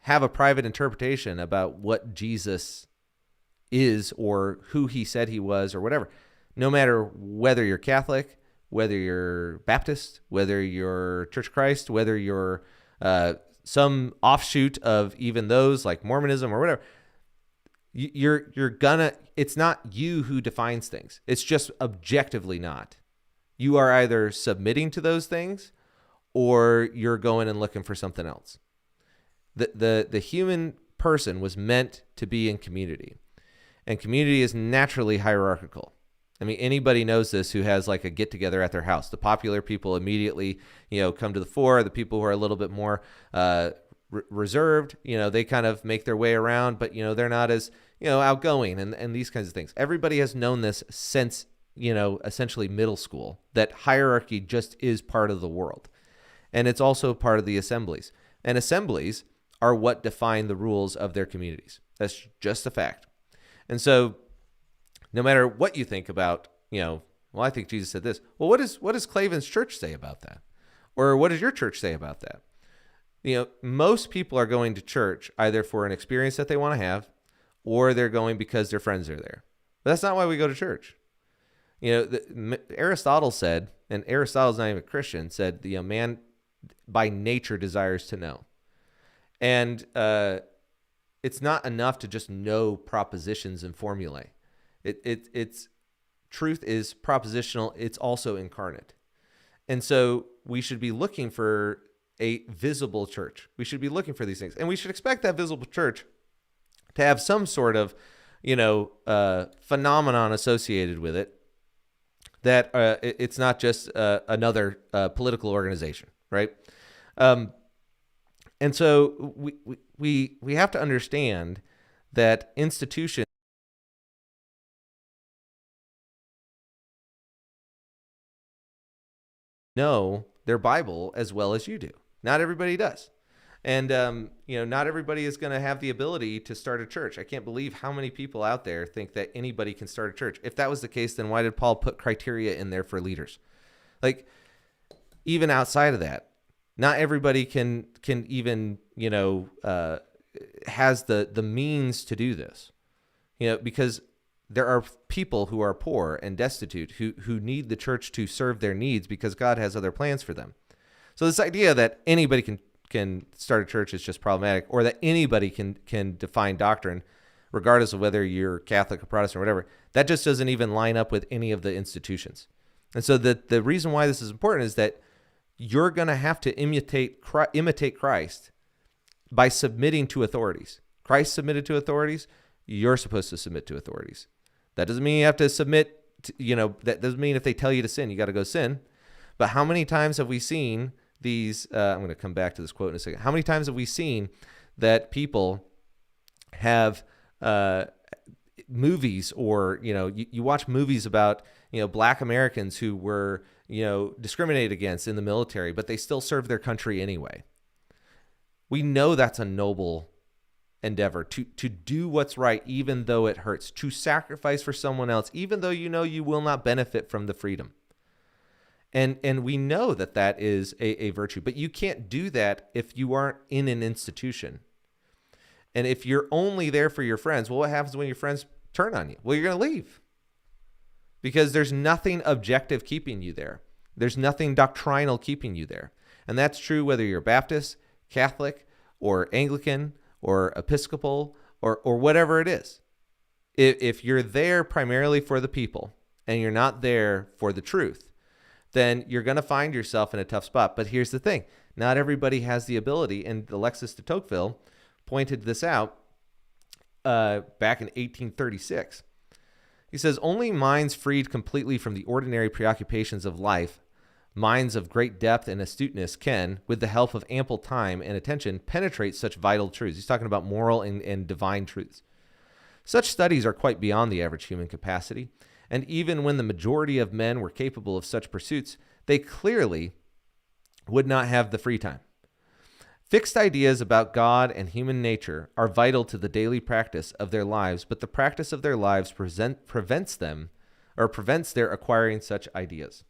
have a private interpretation about what Jesus is or who he said he was or whatever. No matter whether you're Catholic, whether you're Baptist, whether you're Church of Christ, whether you're some offshoot of even those like Mormonism or whatever, you're gonna, it's not you who defines things. It's just objectively not. You are either submitting to those things or you're going and looking for something else. The human person was meant to be in community. And community is naturally hierarchical. I mean, anybody knows this who has like a get together at their house. The popular people immediately, you know, come to the fore. The people who are a little bit more reserved, you know, they kind of make their way around, but, you know, they're not as, you know, outgoing and these kinds of things. Everybody has known this since, you know, essentially middle school, that hierarchy just is part of the world. And it's also part of the assemblies. And assemblies are what define the rules of their communities. That's just a fact. And so no matter what you think about, you know, well, I think Jesus said this. Well, what does Klavan's church say about that? Or what does your church say about that? You know, most people are going to church either for an experience that they want to have, or they're going because their friends are there. But that's not why we go to church. You know, Aristotle said, and Aristotle's not even a Christian, said, you know, man by nature desires to know. And it's not enough to just know propositions and formulae. It's truth is propositional. It's also incarnate. And so we should be looking for a visible church. We should be looking for these things. And we should expect that visible church to have some sort of, you know, phenomenon associated with it, that it's not just another political organization, right? And so we have to understand that institutions know their Bible as well as you do. Not everybody does. And, you know, not everybody is going to have the ability to start a church. I can't believe how many people out there think that anybody can start a church. If that was the case, then why did Paul put criteria in there for leaders? Like, even outside of that, not everybody can even, has the means to do this, because there are people who are poor and destitute who need the church to serve their needs because God has other plans for them. So this idea that anybody can start a church is just problematic, or that anybody can define doctrine, regardless of whether you're Catholic or Protestant or whatever, that just doesn't even line up with any of the institutions. And so the reason why this is important is that you're going to have to imitate Christ by submitting to authorities. Christ submitted to authorities. You're supposed to submit to authorities. That doesn't mean you have to submit to, that doesn't mean if they tell you to sin, you got to go sin. But how many times have we seen these, I'm going to come back to this quote in a second. How many times have we seen that people have movies, or, you watch movies about, Black Americans who were, discriminated against in the military, but they still serve their country anyway. We know that's a noble endeavor to do what's right, even though it hurts, to sacrifice for someone else, even though you will not benefit from the freedom. And we know that is a virtue, but you can't do that if you aren't in an institution. And if you're only there for your friends, well, what happens when your friends turn on you? Well, you're going to leave, because there's nothing objective keeping you there. There's nothing doctrinal keeping you there. And that's true whether you're Baptist, Catholic, or Anglican, or Episcopal, or whatever it is. If you're there primarily for the people and you're not there for the truth, then you're going to find yourself in a tough spot. But here's the thing. Not everybody has the ability, and Alexis De Tocqueville pointed this out back in 1836. He says, only minds freed completely from the ordinary preoccupations of life, minds of great depth and astuteness, can, with the help of ample time and attention, penetrate such vital truths. He's talking about moral and divine truths. Such studies are quite beyond the average human capacity, and even when the majority of men were capable of such pursuits, they clearly would not have the free time. Fixed ideas about God and human nature are vital to the daily practice of their lives, but the practice of their lives prevents their acquiring such ideas.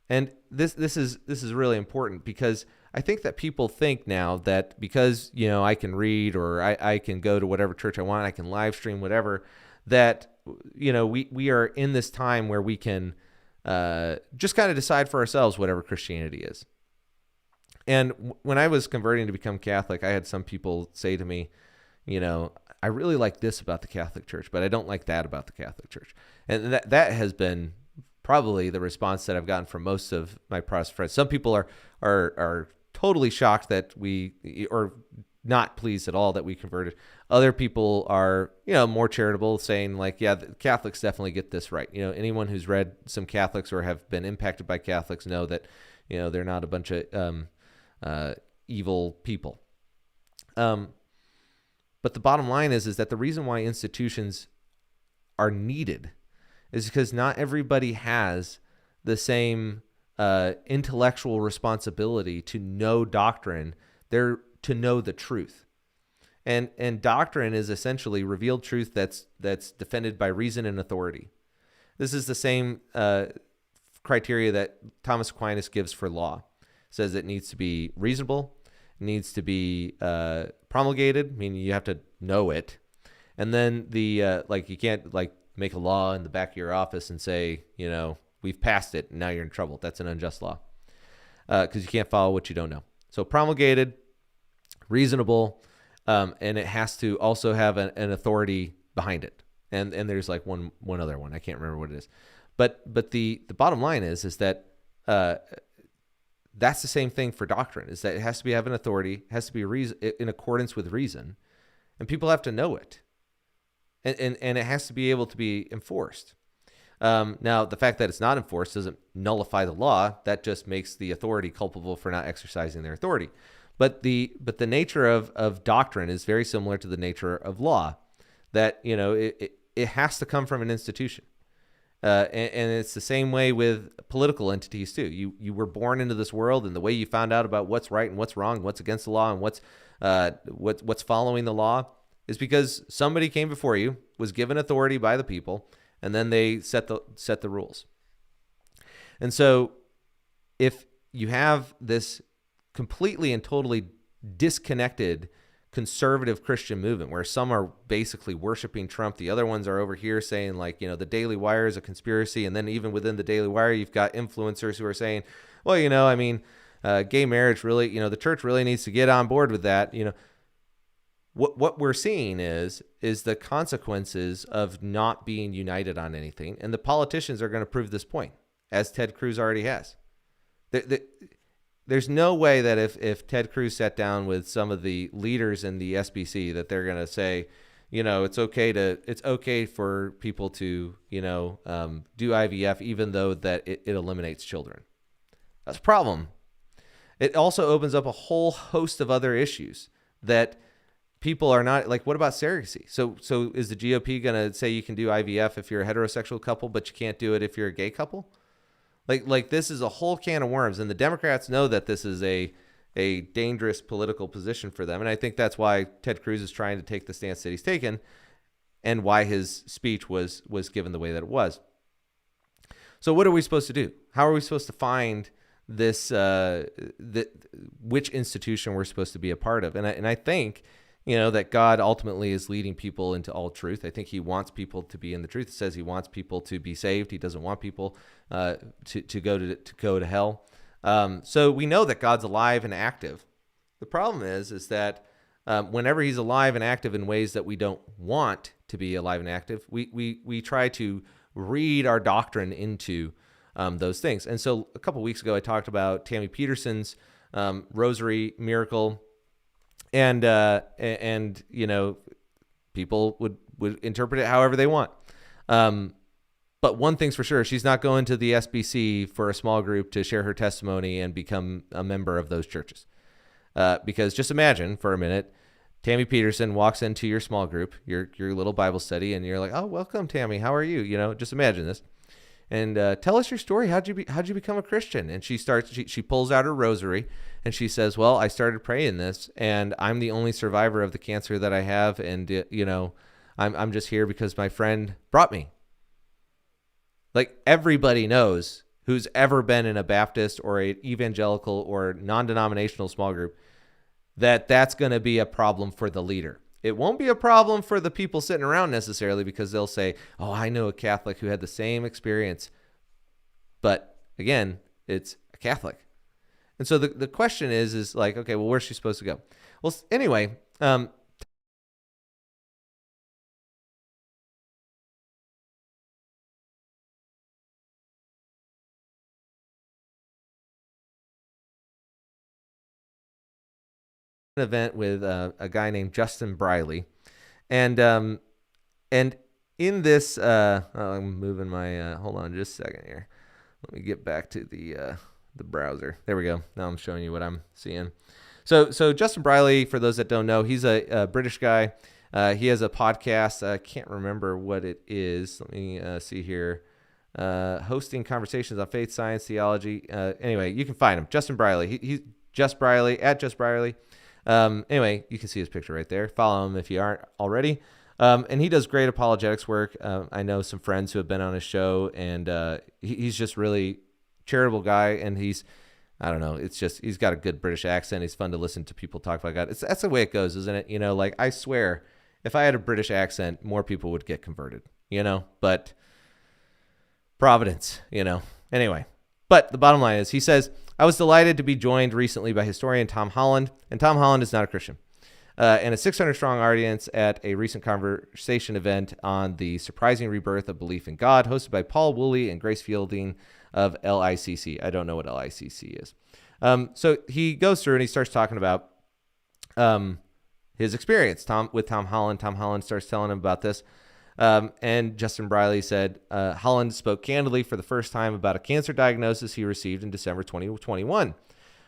And this is really important, because I think that people think now that because, I can read, or I can go to whatever church I want, I can live stream whatever, that, we are in this time where we can just kind of decide for ourselves whatever Christianity is. And when I was converting to become Catholic, I had some people say to me, I really like this about the Catholic Church, but I don't like that about the Catholic Church. And that has been probably the response that I've gotten from most of my Protestant friends. Some people are totally shocked that or not pleased at all that we converted. Other people are, more charitable, saying like, yeah, the Catholics definitely get this right. Anyone who's read some Catholics or have been impacted by Catholics know that, they're not a bunch of evil people. But the bottom line is that the reason why institutions are needed is because not everybody has the same intellectual responsibility to know doctrine. They're to know the truth. And doctrine is essentially revealed truth that's defended by reason and authority. This is the same criteria that Thomas Aquinas gives for law. Says it needs to be reasonable, it needs to be promulgated, meaning you have to know it. And then you can't make a law in the back of your office and say, we've passed it and now you're in trouble. That's an unjust law, because you can't follow what you don't know. So promulgated, reasonable, and it has to also have an authority behind it. And there's like one other one. I can't remember what it is. But the bottom line is that that's the same thing for doctrine, is that it has to have an authority, it has to be in accordance with reason, and people have to know it. And it has to be able to be enforced. Now, the fact that it's not enforced doesn't nullify the law. That just makes the authority culpable for not exercising their authority. But the nature of doctrine is very similar to the nature of law, that it has to come from an institution. And it's the same way with political entities too. You were born into this world, and the way you found out about what's right and what's wrong, what's against the law, and what's following the law is because somebody came before you, was given authority by the people, and then they set the rules. And so if you have this completely and totally disconnected conservative Christian movement where some are basically worshiping Trump. The other ones are over here saying like, the Daily Wire is a conspiracy. And then even within the Daily Wire, you've got influencers who are saying, well, gay marriage really, the church really needs to get on board with that. What we're seeing is the consequences of not being united on anything. And the politicians are going to prove this point, as Ted Cruz already has. There's no way that if Ted Cruz sat down with some of the leaders in the SBC that they're going to say, it's okay for people to, do IVF, even though that it eliminates children. That's a problem. It also opens up a whole host of other issues that people are not like. What about surrogacy? So is the GOP going to say you can do IVF if you're a heterosexual couple, but you can't do it if you're a gay couple? Like this is a whole can of worms, and the Democrats know that this is a dangerous political position for them, and I think that's why Ted Cruz is trying to take the stance that he's taken, and why his speech was given the way that it was. So what are we supposed to do? How are we supposed to find this which institution we're supposed to be a part of? And I think that God ultimately is leading people into all truth. I think he wants people to be in the truth. It says he wants people to be saved. He doesn't want people to go to hell. So we know that God's alive and active. The problem is that whenever he's alive and active in ways that we don't want to be alive and active, we try to read our doctrine into those things. And so a couple weeks ago, I talked about Tammy Peterson's rosary miracle. And people would interpret it however they want. But one thing's for sure, she's not going to the SBC for a small group to share her testimony and become a member of those churches. Because just imagine for a minute, Tammy Peterson walks into your small group, your little Bible study, and you're like, oh, welcome, Tammy. How are you? Just imagine this. And tell us your story. How'd you become a Christian? And she pulls out her rosary and she says, well, I started praying this and I'm the only survivor of the cancer that I have. And, I'm just here because my friend brought me. Like everybody knows who's ever been in a Baptist or an evangelical or non-denominational small group that's going to be a problem for the leader. It won't be a problem for the people sitting around necessarily because they'll say, oh, I know a Catholic who had the same experience. But again, it's a Catholic. And so the question is like, okay, well, where's she supposed to go? Well, anyway, an event with a guy named Justin Briley. And in this, I'm moving my, hold on just a second here. Let me get back to the browser. There we go. Now I'm showing you what I'm seeing. So Justin Briley, for those that don't know, he's a British guy. He has a podcast. I can't remember what it is. Let me see here. Hosting conversations on faith, science, theology. Anyway, you can find him. Justin Briley. He's Just Briley, at Just Briley. Anyway, you can see his picture right there. Follow him if you aren't already. And he does great apologetics work. I know some friends who have been on his show, and he's just really charitable guy. And he's got a good British accent. He's fun to listen to people talk about God. That's the way it goes, isn't it? Like I swear, if I had a British accent, more people would get converted, but Providence, anyway. But the bottom line is, he says, I was delighted to be joined recently by historian Tom Holland, and Tom Holland is not a Christian, and a 600-strong audience at a recent conversation event on the surprising rebirth of belief in God, hosted by Paul Woolley and Grace Fielding of LICC. I don't know what LICC is. So he goes through and he starts talking about his experience with Tom Holland. Tom Holland starts telling him about this. And Justin Briley said, Holland spoke candidly for the first time about a cancer diagnosis he received in December 2021,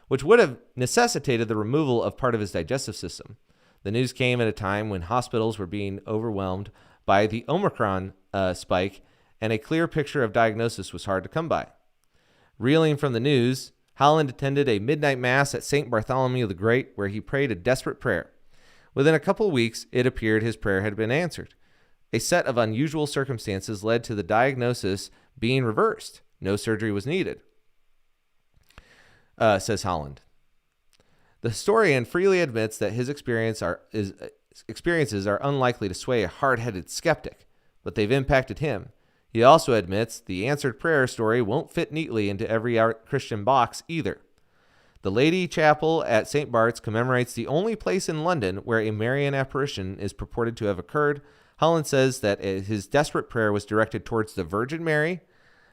which would have necessitated the removal of part of his digestive system. The news came at a time when hospitals were being overwhelmed by the Omicron spike, and a clear picture of diagnosis was hard to come by. Reeling from the news, Holland attended a midnight mass at St. Bartholomew the Great, where he prayed a desperate prayer. Within a couple of weeks, it appeared his prayer had been answered. A set of unusual circumstances led to the diagnosis being reversed. No surgery was needed. says Holland. The historian freely admits that his experiences are unlikely to sway a hard-headed skeptic, but they've impacted him. He also admits the answered prayer story won't fit neatly into every Christian box either. The Lady Chapel at St. Bart's commemorates the only place in London where a Marian apparition is purported to have occurred. Holland says that his desperate prayer was directed towards the Virgin Mary.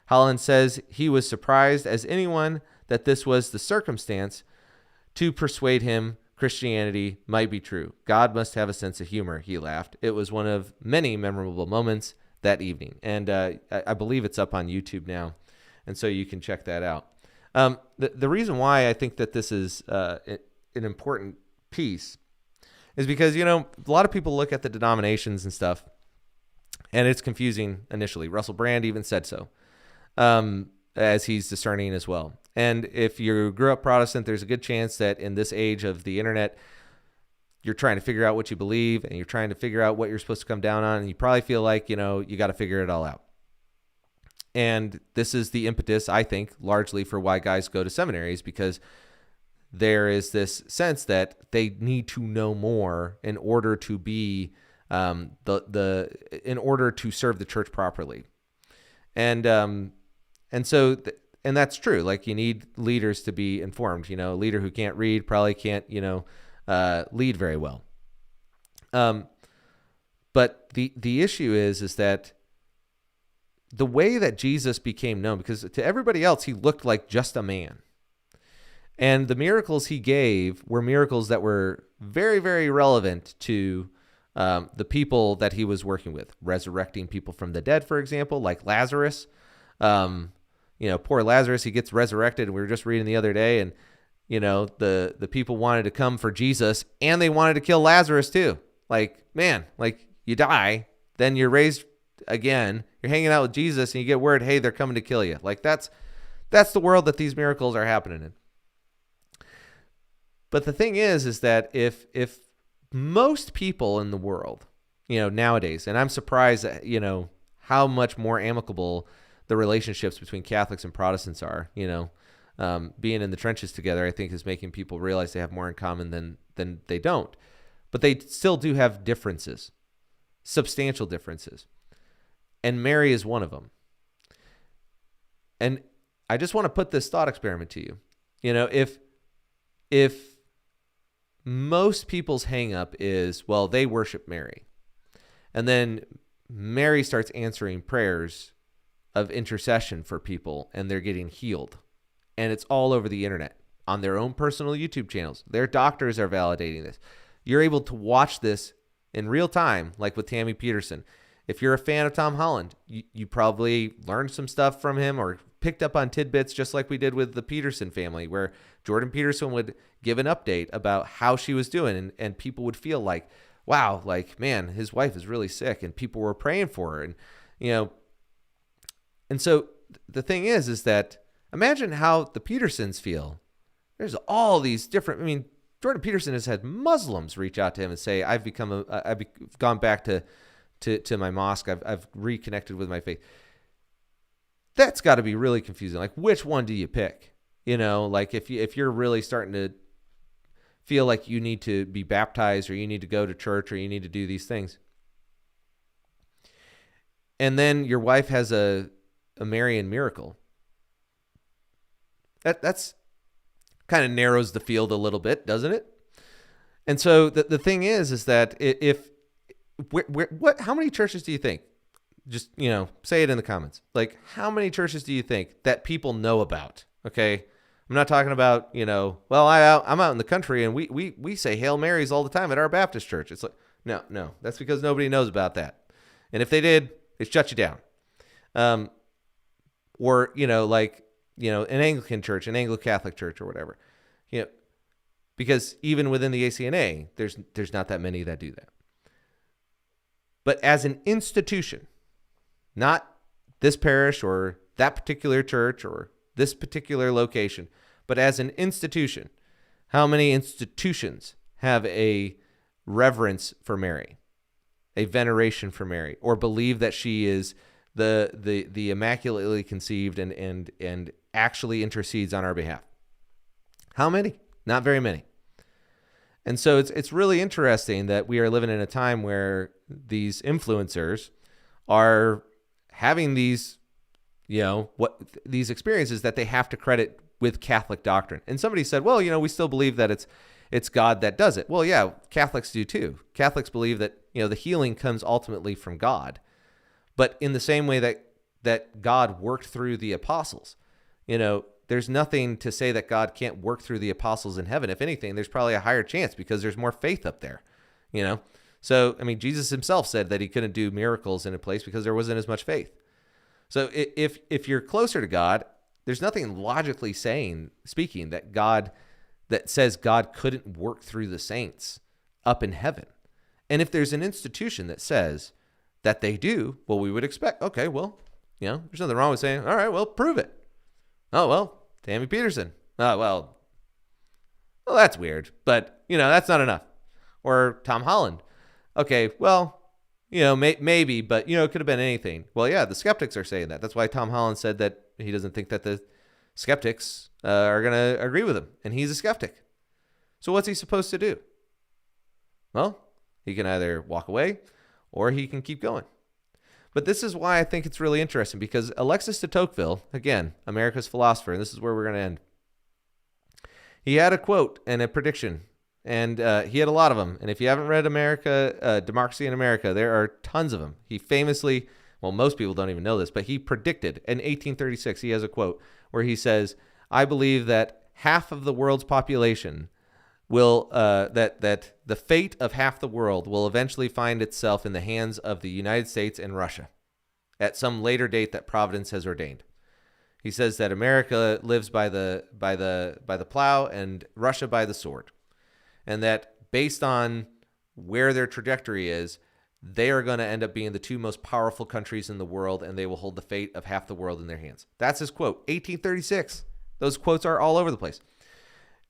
Holland says he was surprised as anyone that this was the circumstance to persuade him Christianity might be true. God must have a sense of humor, he laughed. It was one of many memorable moments that evening. And I believe it's up on YouTube now, and so you can check that out. The reason why I think that this is an important piece is because, a lot of people look at the denominations and stuff, and it's confusing initially. Russell Brand even said so, as he's discerning as well. And if you grew up Protestant, there's a good chance that in this age of the internet, you're trying to figure out what you believe, and you're trying to figure out what you're supposed to come down on, and you probably feel like, you got to figure it all out. And this is the impetus, I think, largely for why guys go to seminaries, because there is this sense that they need to know more in order to be in order to serve the church properly. And that's true. Like, you need leaders to be informed. A leader who can't read probably can't, lead very well. But the issue is that the way that Jesus became known, because to everybody else, he looked like just a man. And the miracles he gave were miracles that were very, very relevant to the people that he was working with. Resurrecting people from the dead, for example, like Lazarus. Poor Lazarus, he gets resurrected. And we were just reading the other day, and, the people wanted to come for Jesus, and they wanted to kill Lazarus too. Like, man, like, you die, then you're raised again, you're hanging out with Jesus, and you get word, hey, they're coming to kill you. Like, that's the world that these miracles are happening in. But the thing is that if most people in the world, nowadays, and I'm surprised at, how much more amicable the relationships between Catholics and Protestants are, being in the trenches together, I think is making people realize they have more in common than they don't. But they still do have differences, substantial differences. And Mary is one of them. And I just want to put this thought experiment to you. If most people's hang up is, well, they worship Mary, and then Mary starts answering prayers of intercession for people, and they're getting healed, and it's all over the internet on their own personal YouTube channels. Their doctors are validating this. You're able to watch this in real time, like with Tammy Peterson. If you're a fan of Tom Holland, you probably learned some stuff from him or picked up on tidbits, just like we did with the Peterson family, where Jordan Peterson would give an update about how she was doing, and people would feel like, wow, like, man, his wife is really sick, and people were praying for her. And so the thing is that imagine how the Petersons feel. There's all these different, Jordan Peterson has had Muslims reach out to him and say, I've gone back to my mosque. I've reconnected with my faith. That's got to be really confusing. Like, which one do you pick? Like, if you're really starting to feel like you need to be baptized, or you need to go to church, or you need to do these things, and then your wife has a Marian miracle, that's kind of narrows the field a little bit, doesn't it? And so the thing is that how many churches do you think? Just, say it in the comments. Like, how many churches do you think that people know about? Okay. I'm not talking about, well, I'm out in the country, and we say Hail Marys all the time at our Baptist church. It's like, no, that's because nobody knows about that. And if they did, they shut you down. Or, an Anglican church, an Anglo-Catholic church, or whatever, because even within the ACNA, there's not that many that do that. But as an institution, not this parish or that particular church or this particular location, but as an institution, how many institutions have a reverence for Mary, a veneration for Mary, or believe that she is the immaculately conceived and actually intercedes on our behalf? How many? Not very many. And so it's really interesting that we are living in a time where these influencers are having these, these experiences that they have to credit with Catholic doctrine. And somebody said, well, we still believe that it's God that does it. Well, yeah, Catholics do too. Catholics believe that, the healing comes ultimately from God. But in the same way that God worked through the apostles, there's nothing to say that God can't work through the apostles in heaven. If anything, there's probably a higher chance because there's more faith up there, So, Jesus himself said that he couldn't do miracles in a place because there wasn't as much faith. So if you're closer to God, there's nothing logically speaking that says God couldn't work through the saints up in heaven. And if there's an institution that says that they do, well, we would expect, okay, well, there's nothing wrong with saying, all right, well, prove it. Oh, well, Tammy Peterson. Oh, well, that's weird, but, that's not enough. Or Tom Holland. Okay, well, maybe, but, it could have been anything. Well, yeah, the skeptics are saying that. That's why Tom Holland said that he doesn't think that the skeptics are going to agree with him, and he's a skeptic. So what's he supposed to do? Well, he can either walk away or he can keep going. But this is why I think it's really interesting, because Alexis De Tocqueville, again, America's philosopher, and this is where we're going to end. He had a quote and a prediction, and he had a lot of them. And if you haven't read Democracy in America, there are tons of them. He famously, well, most people don't even know this, but he predicted in 1836, he has a quote where he says, I believe that half of the world's population will that the fate of half the world will eventually find itself in the hands of the United States and Russia at some later date that Providence has ordained. He says that America lives by the plow and Russia by the sword, and that based on where their trajectory is, they are going to end up being the two most powerful countries in the world, and they will hold the fate of half the world in their hands. That's his quote, 1836. Those quotes are all over the place.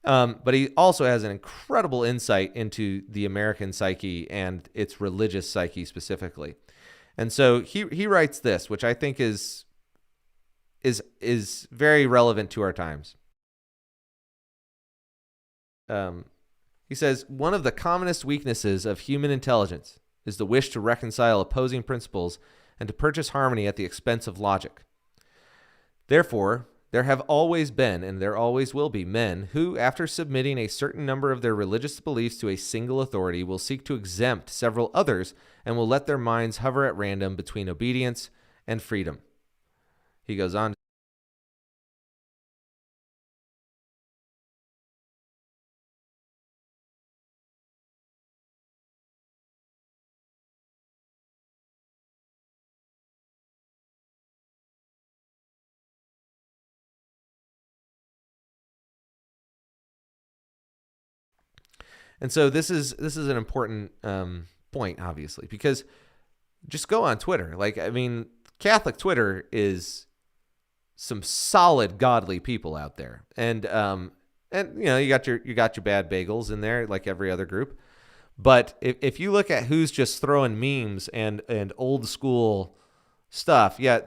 But he also has an incredible insight into the American psyche and its religious psyche specifically. And so he writes this, which I think is very relevant to our times. He says, one of the commonest weaknesses of human intelligence is the wish to reconcile opposing principles and to purchase harmony at the expense of logic. Therefore, there have always been, and there always will be, men who, after submitting a certain number of their religious beliefs to a single authority, will seek to exempt several others and will let their minds hover at random between obedience and freedom. He goes on. And so this is an important point, obviously, because just go on Twitter. Catholic Twitter is some solid, godly people out there, and you got your bad bagels in there, like every other group. But if you look at who's just throwing memes and old school stuff, yeah,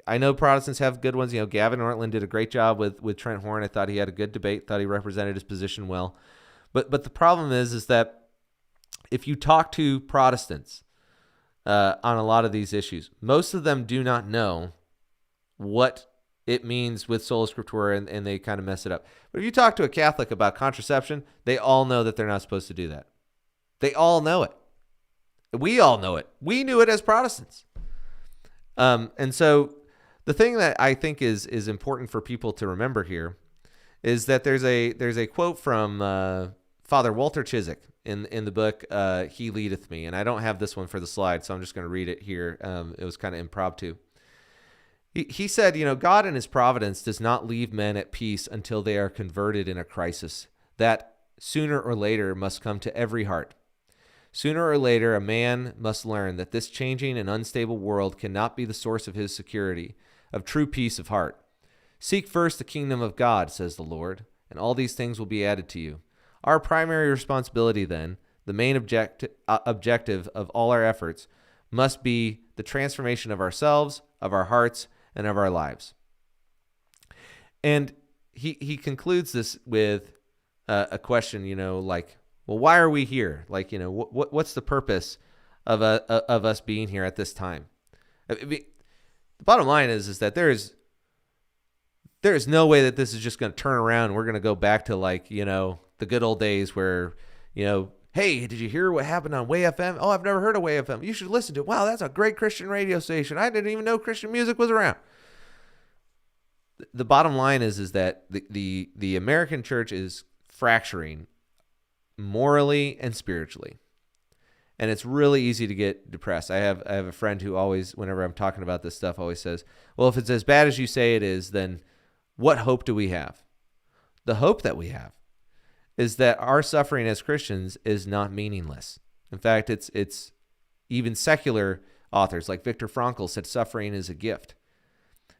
I know Protestants have good ones. Gavin Ortland did a great job with Trent Horn. I thought he had a good debate. Thought he represented his position well. But the problem is that if you talk to Protestants on a lot of these issues, most of them do not know what it means with sola scriptura, and they kind of mess it up. But if you talk to a Catholic about contraception, they all know that they're not supposed to do that. They all know it. We all know it. We knew it as Protestants. And so the thing that I think is important for people to remember here is that there's a quote from Father Walter Chiswick in the book He Leadeth Me, and I don't have this one for the slide, so I'm just going to read it here. It was kind of impromptu. He said, God in his providence does not leave men at peace until they are converted in a crisis that sooner or later must come to every heart. Sooner or later, a man must learn that this changing and unstable world cannot be the source of his security, of true peace of heart. Seek first the kingdom of God, says the Lord, and all these things will be added to you. Our primary responsibility, then, the main objective of all our efforts, must be the transformation of ourselves, of our hearts, and of our lives. And he concludes this with, a question, like, well, why are we here? Like, what's the purpose of us being here at this time? I mean, the bottom line is that there is no way that this is just going to turn around and we're going to go back to, like, the good old days where, hey, did you hear what happened on Way FM? Oh, I've never heard of Way FM. You should listen to it. Wow, that's a great Christian radio station. I didn't even know Christian music was around. The bottom line is that the American church is fracturing morally and spiritually. And it's really easy to get depressed. I have a friend who always, whenever I'm talking about this stuff, always says, well, if it's as bad as you say it is, then what hope do we have? The hope that we have is that our suffering as Christians is not meaningless. In fact, it's even secular authors like Viktor Frankl said suffering is a gift.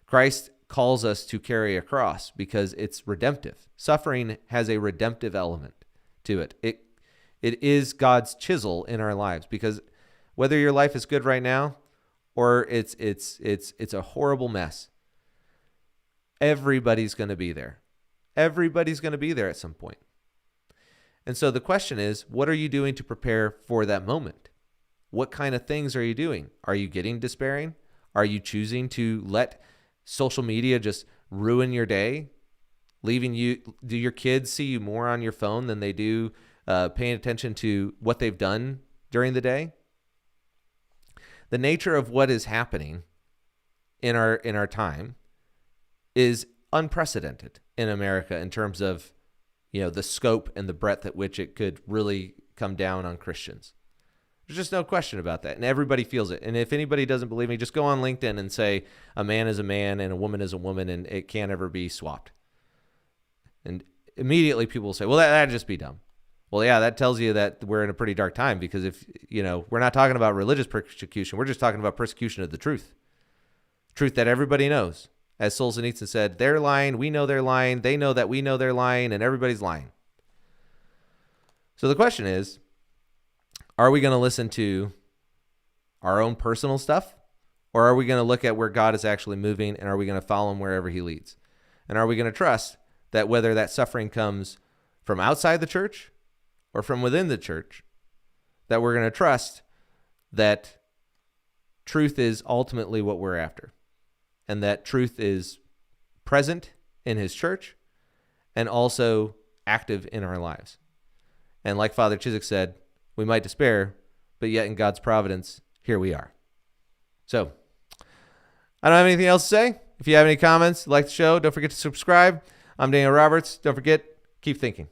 Christ calls us to carry a cross because it's redemptive. Suffering has a redemptive element to it. It is God's chisel in our lives, because whether your life is good right now or it's a horrible mess, everybody's going to be there. Everybody's going to be there at some point. And so the question is, what are you doing to prepare for that moment? What kind of things are you doing? Are you getting despairing? Are you choosing to let social media just ruin your day? Do your kids see you more on your phone than they do paying attention to what they've done during the day? The nature of what is happening in our time is unprecedented in America in terms of the scope and the breadth at which it could really come down on Christians. There's just no question about that. And everybody feels it. And if anybody doesn't believe me, just go on LinkedIn and say a man is a man and a woman is a woman, and it can't ever be swapped. And immediately people will say, well, that'd just be dumb. Well, yeah, that tells you that we're in a pretty dark time, because if, we're not talking about religious persecution, we're just talking about persecution of the truth that everybody knows. As Solzhenitsyn said, they're lying, we know they're lying, they know that we know they're lying, and everybody's lying. So the question is, are we going to listen to our own personal stuff, or are we going to look at where God is actually moving, and are we going to follow him wherever he leads? And are we going to trust that whether that suffering comes from outside the church or from within the church, that we're going to trust that truth is ultimately what we're after, and that truth is present in his church and also active in our lives? And like Father Chiswick said, we might despair, but yet in God's providence, here we are. So, I don't have anything else to say. If you have any comments, like the show, don't forget to subscribe. I'm Daniel Roberts. Don't forget, keep thinking.